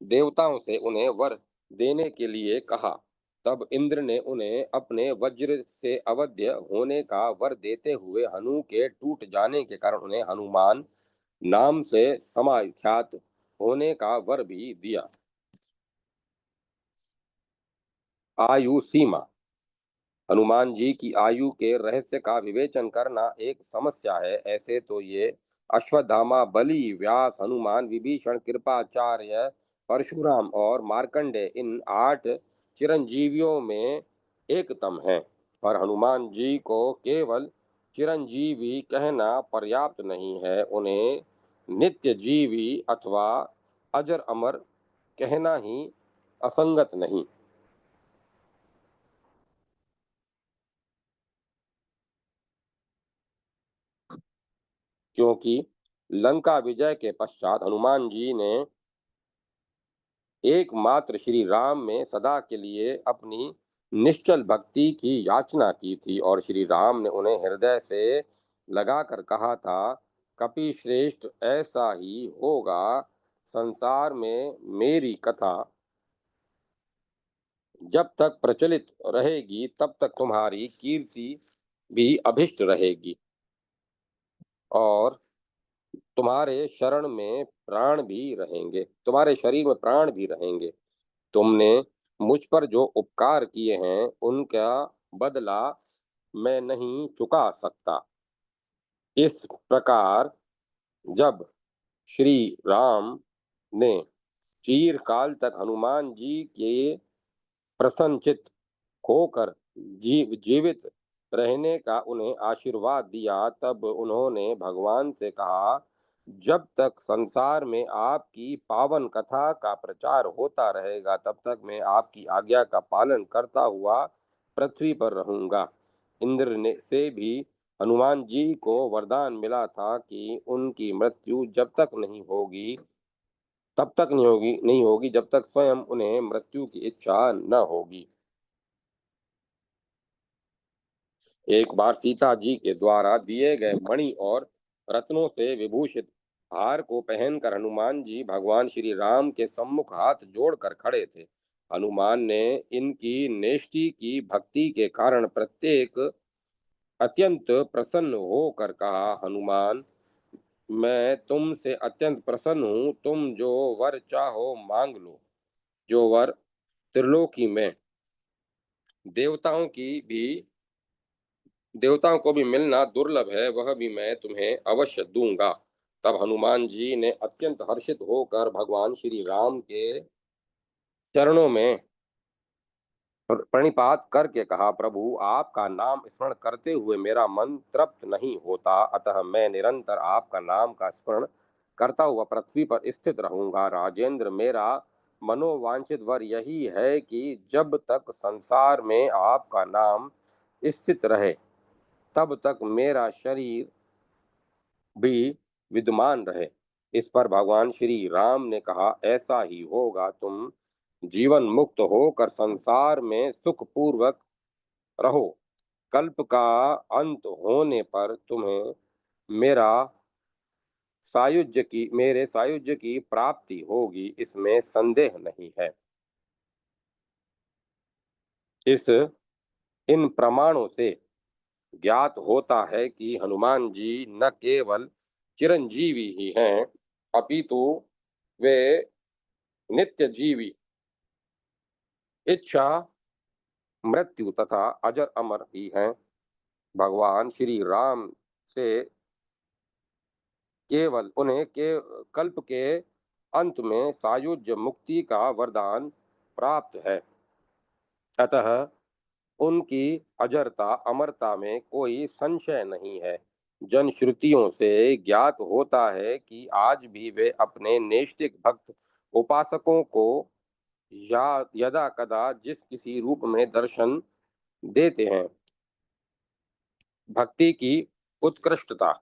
देवताओं से उन्हें वर देने के लिए कहा। तब इंद्र ने उन्हें अपने वज्र से अवध्य होने का वर देते हुए हनु के टूट जाने के कारण उन्हें हनुमान नाम से समाख्यात होने का वर भी दिया। आयु सीमा। हनुमान जी की आयु के रहस्य का विवेचन करना एक समस्या है। ऐसे तो ये अश्वत्थामा, बलि, व्यास, हनुमान, विभीषण, कृपाचार्य, परशुराम और मार्कंडे इन 8 चिरंजीवियों में एकतम हैं। पर हनुमान जी को केवल चिरंजीवी कहना पर्याप्त नहीं है, उन्हें नित्य जीवी अथवा अजर अमर कहना ही असंगत नहीं। क्योंकि लंका विजय के पश्चात हनुमान जी ने एकमात्र श्री राम में सदा के लिए अपनी निश्चल भक्ति की याचना की थी और श्री राम ने उन्हें हृदय से लगाकर कहा था, कपि श्रेष्ठ ऐसा ही होगा। संसार में मेरी कथा जब तक प्रचलित रहेगी तब तक तुम्हारी कीर्ति भी अभिष्ट रहेगी और तुम्हारे शरण में प्राण भी रहेंगे, तुम्हारे शरीर में प्राण भी रहेंगे। तुमने मुझ पर जो उपकार किए हैं उनका बदला मैं नहीं चुका सकता। इस प्रकार जब श्री राम ने चिरकाल तक हनुमान जी के प्रसन्नचित्त होकर जीवित रहने का उन्हें आशीर्वाद दिया, तब उन्होंने भगवान से कहा, जब तक संसार में आपकी पावन कथा का प्रचार होता रहेगा तब तक मैं आपकी आज्ञा का पालन करता हुआ पृथ्वी पर रहूंगा। इंद्र ने से भी हनुमान जी को वरदान मिला था कि उनकी मृत्यु जब तक नहीं होगी तब तक नहीं होगी जब तक स्वयं उन्हें मृत्यु की इच्छा न होगी। एक बार सीता जी के द्वारा दिए गए मणि और रत्नों से विभूषित हार को पहनकर हनुमान जी भगवान श्री राम के सम्मुख हाथ जोड़कर खड़े थे। हनुमान ने इनकी नेष्टि की भक्ति के कारण प्रत्येक अत्यंत प्रसन्न होकर कहा, हनुमान, मैं तुमसे अत्यंत प्रसन्न हूँ। तुम जो वर चाहो मांग लो। जो वर त्रिलोकी में देवताओं की भी देवताओं को भी मिलना दुर्लभ है, वह भी मैं तुम्हें अवश्य दूंगा। तब हनुमान जी ने अत्यंत हर्षित होकर भगवान श्री राम के चरणों में प्रणिपात करके कहा, प्रभु, आपका नाम स्मरण करते हुए मेरा मन तृप्त नहीं होता, अतः मैं निरंतर आपका नाम का स्मरण करता हुआ पृथ्वी पर स्थित रहूंगा। राजेंद्र, मेरा मनोवांछित वर यही है कि जब तक संसार में आपका नाम स्थित रहे तब तक मेरा शरीर भी विद्यमान रहे। इस पर भगवान श्री राम ने कहा, ऐसा ही होगा। तुम जीवन मुक्त होकर संसार में सुख पूर्वक रहो। कल्प का अंत होने पर तुम्हें मेरा मेरे सायुज्य की प्राप्ति होगी, इसमें संदेह नहीं है। इस इन प्रमाणों से ज्ञात होता है कि हनुमान जी न केवल चिरंजीवी ही हैं, अपितु वे नित्य जीवी, इच्छा, मृत्यु तथा अजर अमर ही हैं। भगवान श्री राम से केवल उन्हें के कल्प के अंत में सायुज्य मुक्ति का वरदान प्राप्त है। अतः उनकी अजरता अमरता में कोई संशय नहीं है। जन श्रुतियों से ज्ञात होता है कि आज भी वे अपने नैष्ठिक भक्त उपासकों को या यदा कदा जिस किसी रूप में दर्शन देते हैं। भक्ति की उत्कृष्टता।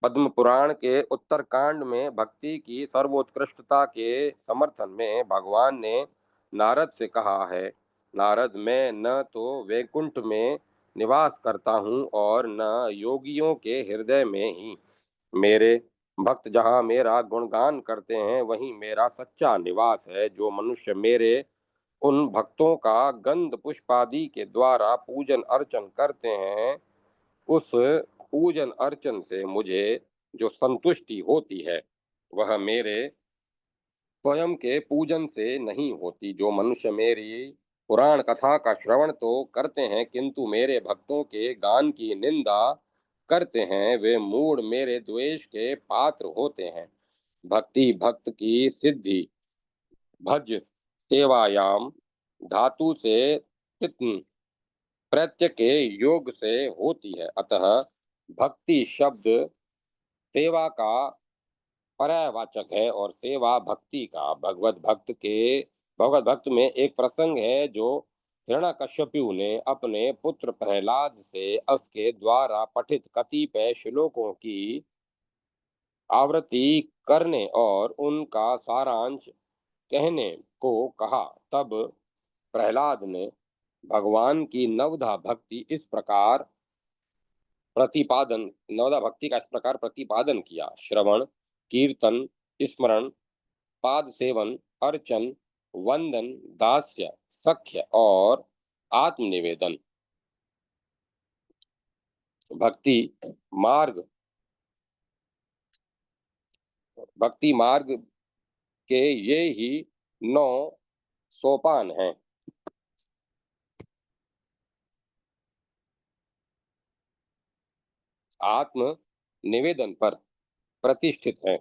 पद्म पुराण के उत्तरकांड में भक्ति की सर्वोत्कृष्टता के समर्थन में भगवान ने नारद से कहा है, नारद, मैं न तो वैकुंठ में निवास करता हूँ और न योगियों के हृदय में ही। मेरे भक्त जहाँ मेरा गुणगान करते हैं वहीं मेरा सच्चा निवास है। जो मनुष्य मेरे उन भक्तों का गंध पुष्पादि के द्वारा पूजन अर्चन करते हैं, उस पूजन अर्चन से मुझे जो संतुष्टि होती है वह मेरे स्वयं के पूजन से नहीं होती। जो मनुष्य मेरी पुराण कथा का श्रवण तो करते हैं किंतु मेरे भक्तों के गान की निंदा करते हैं, वे मूढ़ मेरे द्वेष के पात्र होते हैं। भक्ति भक्त की सिद्धि भज सेवायाम धातु से तित्न प्रत्यय के योग से होती है। अतः भक्ति शब्द सेवा का पर्यायवाचक है और सेवा भक्ति का। भगवत भक्त में एक प्रसंग है जो हिरण्यकश्यपु ने अपने पुत्र प्रहलाद से उसके द्वारा पठित कतिपय श्लोकों की आवृत्ति करने और उनका सारांश कहने को कहा। तब प्रहलाद ने भगवान की नवदा भक्ति का इस प्रकार प्रतिपादन किया, श्रवण, कीर्तन, स्मरण, पाद सेवन, अर्चन, वंदन, दास्य, सख्य और आत्मनिवेदन। भक्ति मार्ग भक्ति मार्ग के ये ही 9 सोपान हैं। आत्म निवेदन पर प्रतिष्ठित हैं।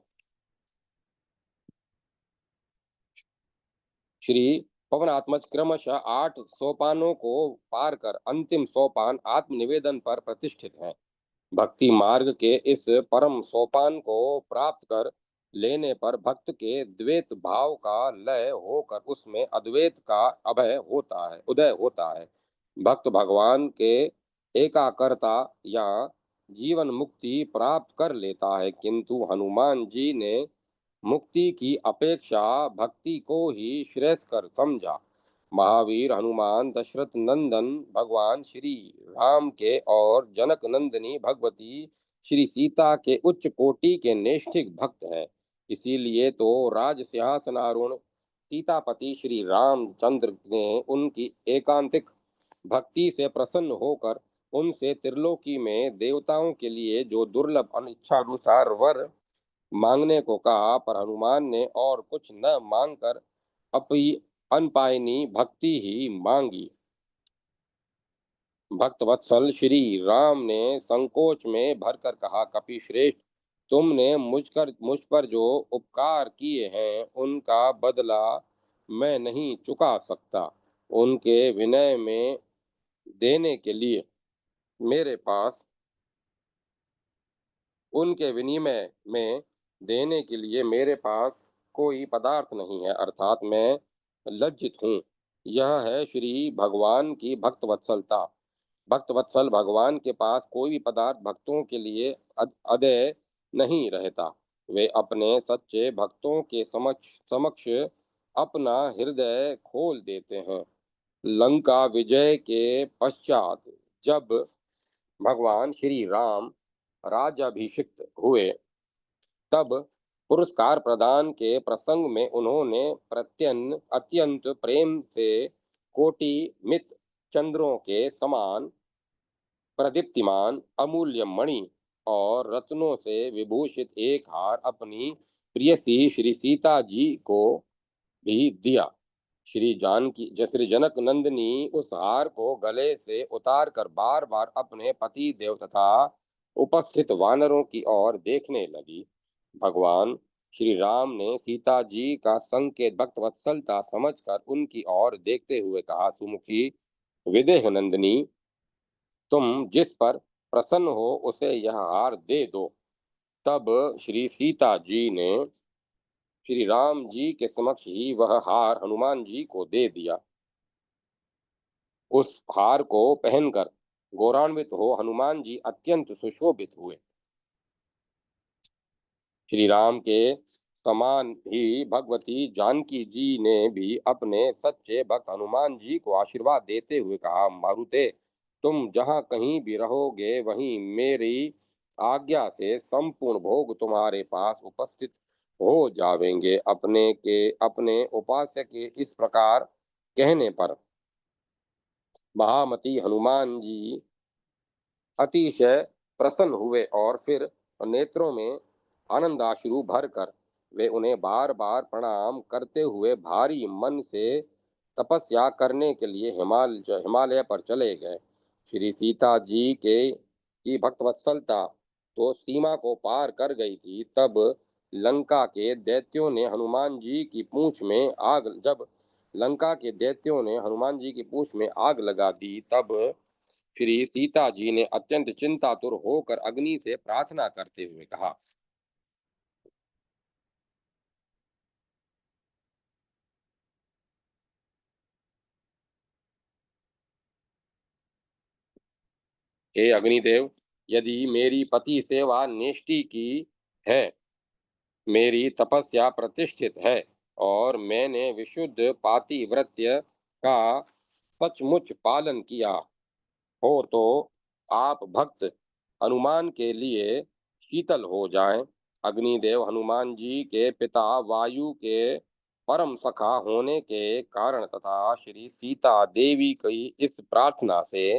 श्री पवनात्मज क्रमशः 8 सोपानों को पार कर अंतिम सोपान आत्मनिवेदन पर प्रतिष्ठित है। भक्ति मार्ग के इस परम सोपान को प्राप्त कर लेने पर भक्त के द्वैत भाव का लय होकर उसमें अद्वैत का उदय होता है। भक्त भगवान के एकाकारता या जीवन मुक्ति प्राप्त कर लेता है। किंतु हनुमान जी ने मुक्ति की अपेक्षा भक्ति को ही श्रेयस्कर समझा। महावीर हनुमान दशरथ नंदन भगवान श्री राम के और जनक नंदिनी भगवती श्री सीता के उच्च कोटि के नैष्ठिक भक्त हैं। इसीलिए तो राज सिंहासनारूढ़ सीतापति श्री रामचंद्र ने उनकी एकांतिक भक्ति से प्रसन्न होकर उनसे त्रिलोकी में देवताओं के लिए जो दुर्लभ अनिच्छानुसार वर मांगने को कहा, पर हनुमान ने और कुछ न मांगकर अपनी अनपायनी भक्ति ही मांगी। भक्त वत्सल श्री राम ने संकोच में भरकर कहा, कपि श्रेष्ठ, तुमने मुझ पर जो उपकार किए हैं उनका बदला मैं नहीं चुका सकता। उनके विनय में देने के लिए मेरे पास उनके विनिमय में देने के लिए मेरे पास कोई पदार्थ नहीं है, अर्थात मैं लज्जित हूँ। यह है श्री भगवान की भक्त वत्सलता। भक्त वत्सल भगवान के पास कोई भी पदार्थ भक्तों के लिए अदेय नहीं रहता। वे अपने सच्चे भक्तों के समक्ष समक्ष अपना हृदय खोल देते हैं। लंका विजय के पश्चात जब भगवान श्री राम राज्याभिषिक्त हुए, तब पुरस्कार प्रदान के प्रसंग में उन्होंने अत्यंत प्रेम से कोटि मित चंद्रों के समान प्रदीप्तिमान अमूल्य मणि और रत्नों से विभूषित एक हार अपनी प्रियसी श्री सीता जी को भी दिया। श्री जनक नंदिनी उस हार को गले से उतार कर बार बार अपने पति देव तथा उपस्थित वानरों की ओर देखने लगी। भगवान श्री राम ने सीता जी का संकेत भक्त वत्सलता समझकर उनकी ओर देखते हुए कहा, सुमुखी विदेह नंदिनी, तुम जिस पर प्रसन्न हो उसे यह हार दे दो। तब श्री सीता जी ने श्री राम जी के समक्ष ही वह हार हनुमान जी को दे दिया। उस हार को पहनकर गौरवान्वित हो हनुमान जी अत्यंत सुशोभित हुए। श्री राम के समान ही भगवती जानकी जी ने भी अपने सच्चे भक्त हनुमान जी को आशीर्वाद देते हुए कहा, मारुते, तुम जहाँ कहीं भी रहोगे वहीं मेरी आज्ञा से संपूर्ण भोग तुम्हारे पास उपस्थित हो जावेंगे। अपने उपास्य के इस प्रकार कहने पर महामती हनुमान जी अतिशय प्रसन्न हुए और फिर नेत्रों में आनंदाश्रु भरकर वे उन्हें बार बार प्रणाम करते हुए भारी मन से तपस्या करने के लिए हिमालय पर चले गए। श्री सीता जी के की भक्तवत्सलता तो सीमा को पार कर गई थी। तब लंका के दैत्यों ने हनुमान जी की पूंछ में आग जब लंका के दैत्यों ने हनुमान जी की पूंछ में आग लगा दी, तब श्री सीता जी ने अत्यंत चिंतातुर होकर अग्नि से प्रार्थना करते हुए कहा, हे अग्निदेव, यदि मेरी पति सेवा निष्ठि की है, मेरी तपस्या प्रतिष्ठित है और मैंने विशुद्ध पातिव्रत्य का सचमुच पालन किया हो, तो आप भक्त हनुमान के लिए शीतल हो जाएं। अग्निदेव हनुमान जी के पिता वायु के परम सखा होने के कारण तथा श्री सीता देवी की इस प्रार्थना से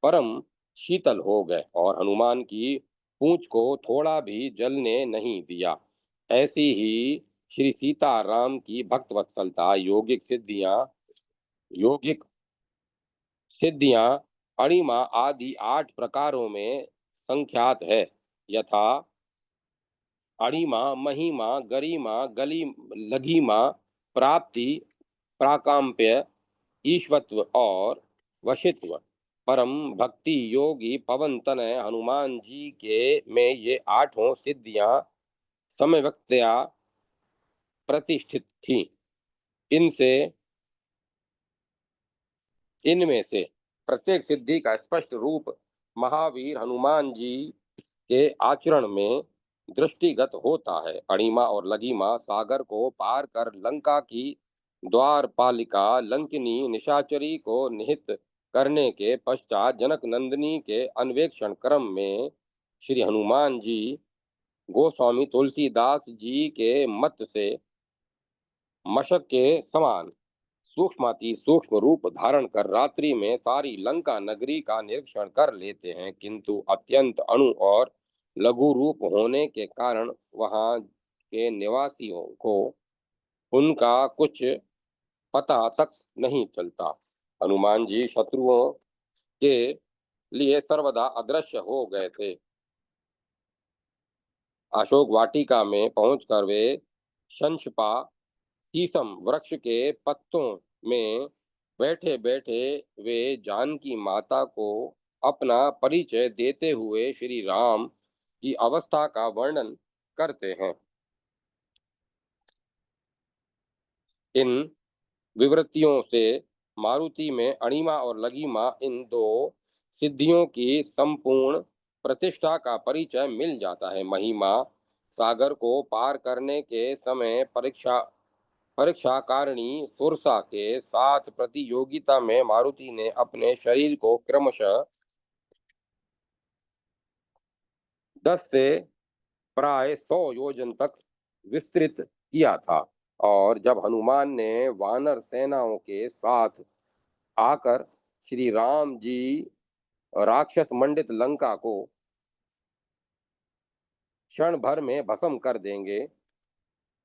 परम शीतल हो गए और हनुमान की पूंछ को थोड़ा भी जलने नहीं दिया। ऐसी ही श्री सीताराम की भक्त वत्सलता यौगिक सिद्धियां अणिमा आदि 8 प्रकारों में संख्यात है, यथा अणिमा, महिमा, गरिमा, लघिमा, प्राप्ति, प्राकांप्य, ईश्वत्व और वशित्व। परम भक्ति योगी पवन तनय हनुमान जी के में ये 8 सिद्धियां समव्यक्तया प्रतिष्ठित थीं। इनसे इनमें से प्रत्येक सिद्धि का स्पष्ट रूप महावीर हनुमान जी के आचरण में दृष्टिगत होता है। अणिमा और लघिमा सागर को पार कर लंका की द्वारपालिका लंकिनी निशाचरी को निहित करने के पश्चात जनक नंदिनी के अन्वेषण क्रम में श्री हनुमान जी गोस्वामी तुलसीदास जी के मत से मशक के समान सूक्ष्माति सूक्ष्म रूप धारण कर रात्रि में सारी लंका नगरी का निरीक्षण कर लेते हैं, किंतु अत्यंत अणु और लघु रूप होने के कारण वहां के निवासियों को उनका कुछ पता तक नहीं चलता। हनुमान जी शत्रुओं के लिए सर्वदा अदृश्य हो गए थे। अशोक वाटिका में पहुंचकर वे शंशपा शीशम वृक्ष के पत्तों में बैठे बैठे वे जानकी माता को अपना परिचय देते हुए श्री राम की अवस्था का वर्णन करते हैं। इन विवृतियों से मारुति में अणिमा और लघिमा इन दो सिद्धियों की संपूर्ण प्रतिष्ठा का परिचय मिल जाता है। महिमा सागर को पार करने के समय परीक्षा कारिणी सुरसा के साथ प्रतियोगिता में मारुति ने अपने शरीर को क्रमशः 10 से प्राय 100 योजन तक विस्तृत किया था, और जब हनुमान ने वानर सेनाओं के साथ आकर श्री राम जी राक्षस मंडित लंका को क्षण भर में भस्म कर देंगे,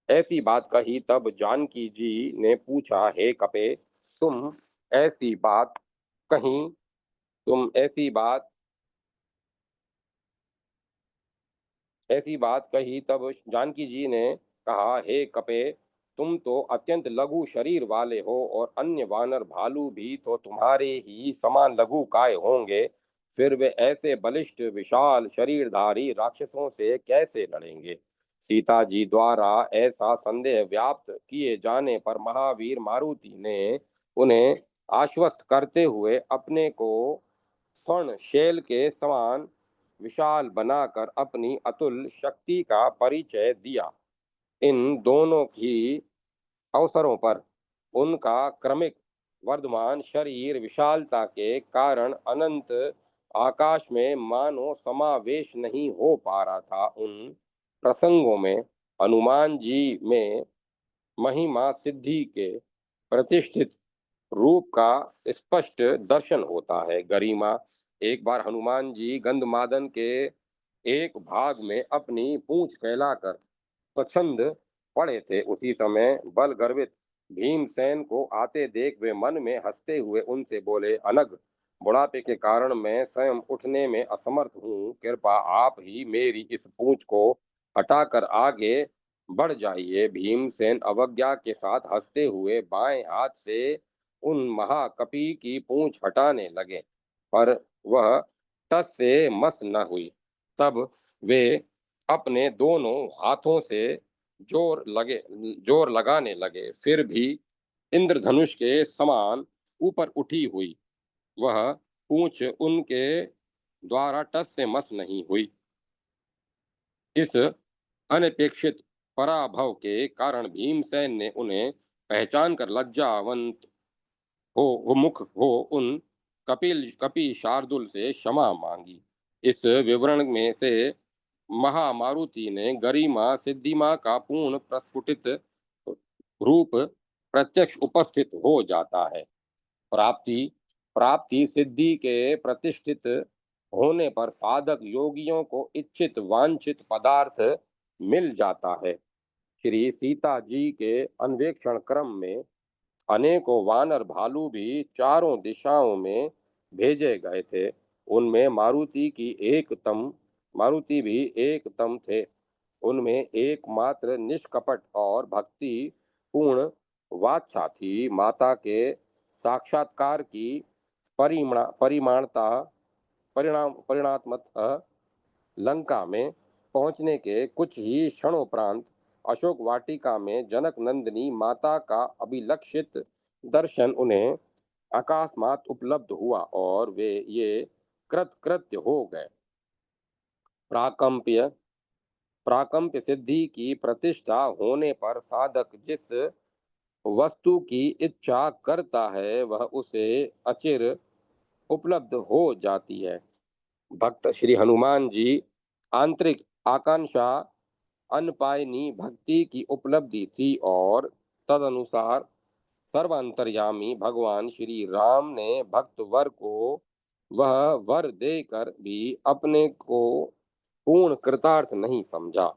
ऐसी बात कही, तब जानकी जी ने पूछा, हे कपे, तुम ऐसी बात कहीं तुम ऐसी बात कही। तब जानकी जी ने कहा, हे कपे, तुम तो अत्यंत लघु शरीर वाले हो और अन्य वानर भालू भी तो तुम्हारे ही समान लघु काय होंगे, फिर वे ऐसे बलिष्ठ विशाल शरीरधारी राक्षसों से कैसे लड़ेंगे। सीता जी द्वारा ऐसा संदेह व्याप्त किए जाने पर महावीर मारुति ने उन्हें आश्वस्त करते हुए अपने को स्वर्ण शैल के समान विशाल बनाकर अपनी अतुल शक्ति का परिचय दिया। इन दोनों ही अवसरों पर उनका क्रमिक वर्धमान शरीर विशालता के कारण अनंत आकाश में मानो समावेश नहीं हो पा रहा था। उन प्रसंगों में हनुमान जी में महिमा सिद्धि के प्रतिष्ठित रूप का स्पष्ट दर्शन होता है। गरिमा एक बार हनुमान जी गंधमादन के एक भाग में अपनी पूंछ फैलाकर स्वच्छंद पड़े थे। उसी समय बल गर्वित भीमसेन को आते देख वे मन में हंसते हुए उनसे बोले, अनग, बुढ़ापे के कारण मैं स्वयं उठने में असमर्थ हूँ, कृपा आप ही मेरी इस पूंछ को हटाकर आगे बढ़ जाइए। भीमसेन अवज्ञा के साथ हंसते हुए बाएं हाथ से उन महाकपि की पूंछ हटाने लगे, पर वह टस से मस न हुई। तब वे अपने दोनों हाथों से जोर लगाने लगे, फिर भी इंद्रधनुष के समान ऊपर उठी हुई वह पूंछ उनके द्वारा टस से मस नहीं हुई। इस अनपेक्षित पराभव के कारण भीमसेन ने उन्हें पहचान कर लज्जावंत हो मुख हो उन कपि शार्दुल से क्षमा मांगी। इस विवरण में से महामारुति ने गरिमा सिद्धिमा का पूर्ण प्रस्फुटित रूप प्रत्यक्ष उपस्थित हो जाता है। प्राप्ति प्राप्ति सिद्धि के प्रतिष्ठित होने पर साधक योगियों को इच्छित वांछित पदार्थ मिल जाता है। श्री सीता जी के अन्वेषण क्रम में अनेकों वानर भालू भी चारों दिशाओं में भेजे गए थे। उनमें मारुति भी एकतम थे। उनमें एकमात्र निष्कपट और भक्ति पूर्ण वाच्छा थी। माता के साक्षात्कार की परिमाणता परिणात्मतः लंका में पहुंचने के कुछ ही क्षणोपरांत अशोक वाटिका में जनक नंदिनी माता का अभिलक्षित दर्शन उन्हें अकस्मात उपलब्ध हुआ और वे ये कृतकृत्य हो गए। प्राकंप्य प्राकंप्य सिद्धि की प्रतिष्ठा होने पर साधक जिस वस्तु की इच्छा करता है वह उसे अचिर उपलब्ध हो जाती है। भक्त श्री हनुमान जी आंतरिक आकांक्षा अनपायनी भक्ति की उपलब्धि थी और तदनुसार सर्वांतर्यामी भगवान श्री राम ने भक्त वर को वह वर देकर भी अपने को पूर्ण कृतार्थ नहीं समझा।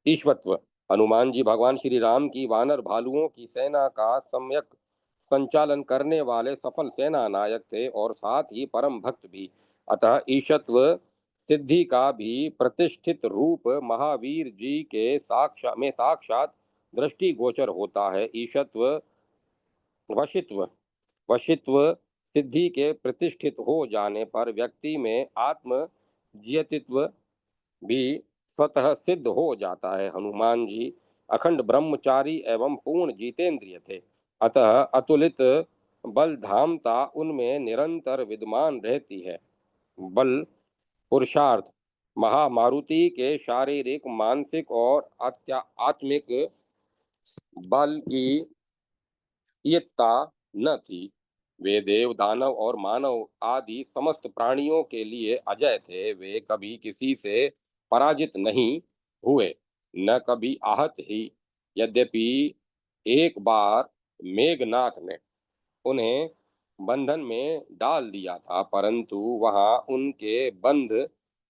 ईश्वत्व। हनुमान जी भगवान श्री राम की वानर भालुओं की सेना का सम्यक संचालन करने वाले सफल सेना नायक थे और साथ ही परम भक्त भी। अतः ईशत्व सिद्धि का भी प्रतिष्ठित रूप महावीर जी के साक्षात दृष्टि गोचर होता है। ईशत्व वशित्व वशित्व सिद्धि के प्रतिष्ठित हो जाने पर व्यक्ति में आत्म जियतित्व भी स्वतः सिद्ध हो जाता है। हनुमान जी अखंड ब्रह्मचारी एवं पूर्ण जितेंद्रिय थे, अतः अतुलित बल धामता उनमें निरंतर विद्यमान रहती है। बल पुरुषार्थ महामारुति के शारीरिक मानसिक और आत्मिक बल की इयत्ता न थी। वे देव दानव और मानव आदि समस्त प्राणियों के लिए अजय थे। वे कभी किसी से पराजित नहीं हुए, न कभी आहत ही। यद्यपि एक बार मेघनाथ ने उन्हें बंधन में डाल दिया था, परंतु वहां उनके बंध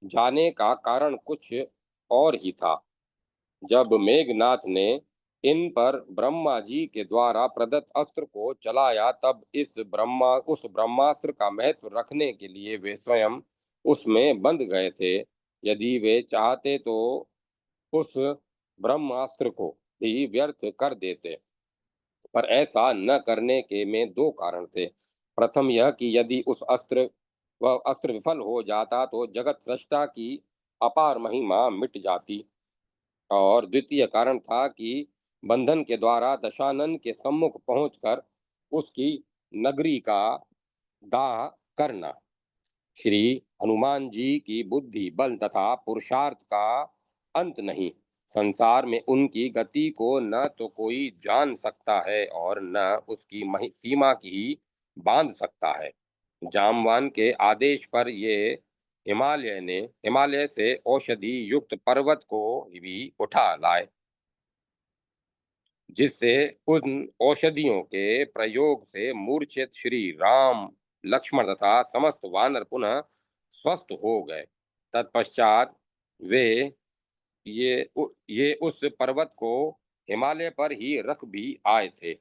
जाने का कारण कुछ और ही था। जब मेघनाथ ने इन पर ब्रह्मा जी के द्वारा प्रदत्त अस्त्र को चलाया, तब उस ब्रह्मास्त्र का महत्व रखने के लिए वे स्वयं उसमें बंध गए थे। यदि वे चाहते तो उस ब्रह्मास्त्र को भी व्यर्थ कर देते, पर ऐसा न करने के में दो कारण थे। प्रथम यह कि यदि वह अस्त्र विफल हो जाता तो जगत सृष्टा की अपार महिमा मिट जाती, और द्वितीय कारण था कि बंधन के द्वारा दशानन के सम्मुख पहुंचकर उसकी नगरी का दाह करना। श्री हनुमान जी की बुद्धि बल तथा पुरुषार्थ का अंत नहीं। संसार में उनकी गति को न तो कोई जान सकता है और न उसकी सीमा की बांध सकता है। जामवान के आदेश पर ये हिमालय से औषधि युक्त पर्वत को भी उठा लाए, जिससे उन औषधियों के प्रयोग से मूर्छित श्री राम लक्ष्मण तथा समस्त वानर पुनः स्वस्थ हो गए। तत्पश्चात वे ये उस पर्वत को हिमालय पर ही रख भी आए थे।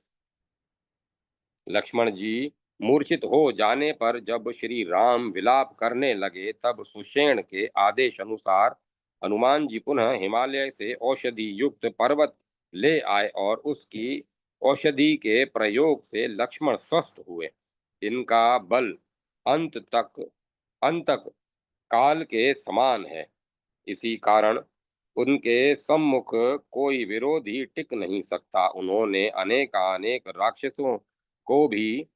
लक्ष्मण जी मूर्छित हो जाने पर जब श्री राम विलाप करने लगे, तब सुषेण के आदेश अनुसार हनुमान जी पुनः हिमालय से औषधि युक्त पर्वत ले आए और उसकी औषधि के प्रयोग से लक्ष्मण स्वस्थ हुए। इनका बल अंत तक अंतक काल के समान है। इसी कारण उनके सम्मुख कोई विरोधी टिक नहीं सकता। उन्होंने अनेकानेक राक्षसों को भी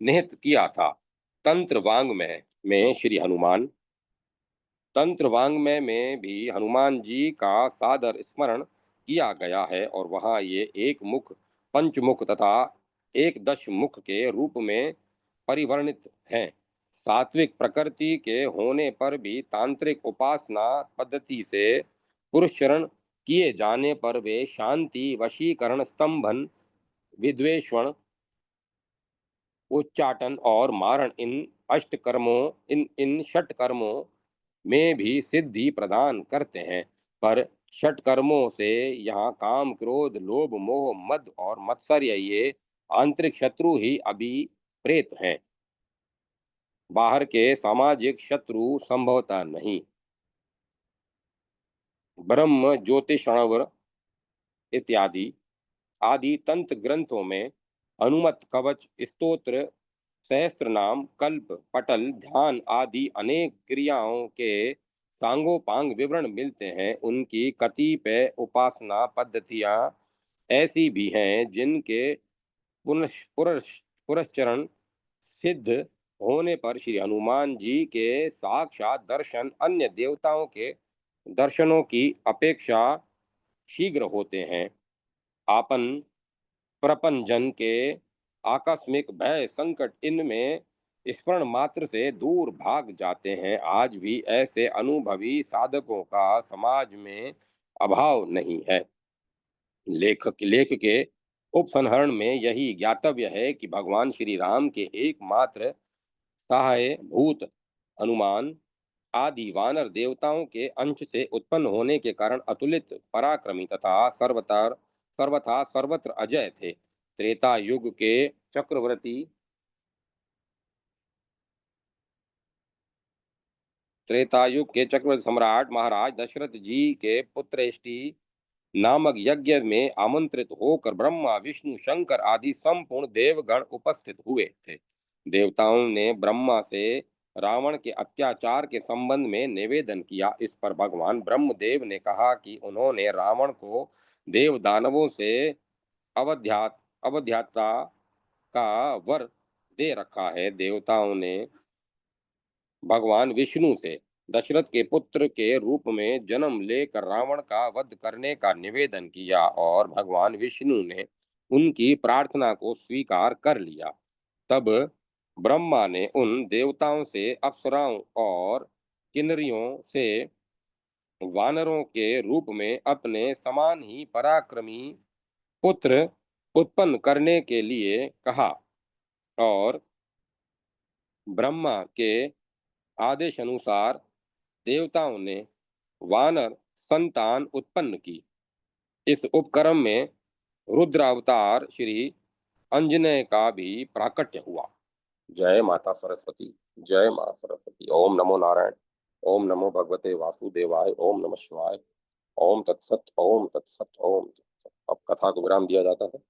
निहत किया था। तंत्र वांग्मय में श्री हनुमान तंत्र वांग्मय में भी हनुमान जी का सादर स्मरण किया गया है और वहाँ ये एक मुख, पंचमुख तथा एक दश मुख के रूप में परिवर्णित हैं। सात्विक प्रकृति के होने पर भी तांत्रिक उपासना पद्धति से पुरस्चरण किए जाने पर वे शांति, वशीकरण, स्तंभन, विद्वेषण, उच्चाटन और मारण इन इन षट कर्मों में भी सिद्धि प्रदान करते हैं। पर षट कर्मों से यहाँ काम, क्रोध, लोभ, मोह, मद और मत्सर्य ये आंतरिक शत्रु ही अभिप्रेत हैं। बाहर के सामाजिक शत्रु संभवतः नहीं। ब्रह्म ज्योतिषणवर इत्यादि आदि तंत्र ग्रंथों में हनुमत कवच, स्तोत्र, सहस्त्र नाम, कल्प, पटल, ध्यान आदि अनेक क्रियाओं के सांगोपांग विवरण मिलते हैं। उनकी कतिपय उपासना पद्धतियां ऐसी भी हैं जिनके पुनश्चरण सिद्ध होने पर श्री हनुमान जी के साक्षात दर्शन अन्य देवताओं के दर्शनों की अपेक्षा शीघ्र होते हैं। आपन प्रपंचन के आकस्मिक भय संकट इनमें स्मरण मात्र से दूर भाग जाते हैं। आज भी ऐसे अनुभवी साधकों का समाज में अभाव नहीं है। लेख के उपसंहरण में यही ज्ञातव्य है कि भगवान श्री राम के एकमात्र सहाय भूत हनुमान आदि वानर देवताओं के अंश से उत्पन्न होने के कारण अतुलित पराक्रमी तथा सर्वथा सर्वत्र अजय थे। त्रेता युग के चक्रवर्ती त्रेतायुग के चक्रवर्ती सम्राट महाराज दशरथ जी के पुत्रेष्टि नामक यज्ञ में आमंत्रित होकर ब्रह्मा विष्णु शंकर आदि संपूर्ण देवगण उपस्थित हुए थे। देवताओं ने ब्रह्मा से रावण के अत्याचार के संबंध में निवेदन किया। इस पर भगवान ब्रह्मदेव ने कहा कि उन्होंने रावण को देव दानवों से अवध्याता का वर दे रखा है। देवताओं ने भगवान विष्णु से दशरथ के पुत्र के रूप में जन्म लेकर रावण का वध करने का निवेदन किया और भगवान विष्णु ने उनकी प्रार्थना को स्वीकार कर लिया। तब ब्रह्मा ने उन देवताओं से अप्सराओं और किन्नरियों से वानरों के रूप में अपने समान ही पराक्रमी पुत्र उत्पन्न करने के लिए कहा और ब्रह्मा के आदेश अनुसार देवताओं ने वानर संतान उत्पन्न की। इस उपक्रम में रुद्र अवतार श्री अंजनेय का भी प्राकट्य हुआ। जय माता सरस्वती। जय माता सरस्वती। ओम नमो नारायण। ओम नमो भगवते वासुदेवाय। ओम नमः शिवाय। ओम तत्सत। ओम तत्सत। ओम तत्सत। अब कथा को विराम दिया जाता है।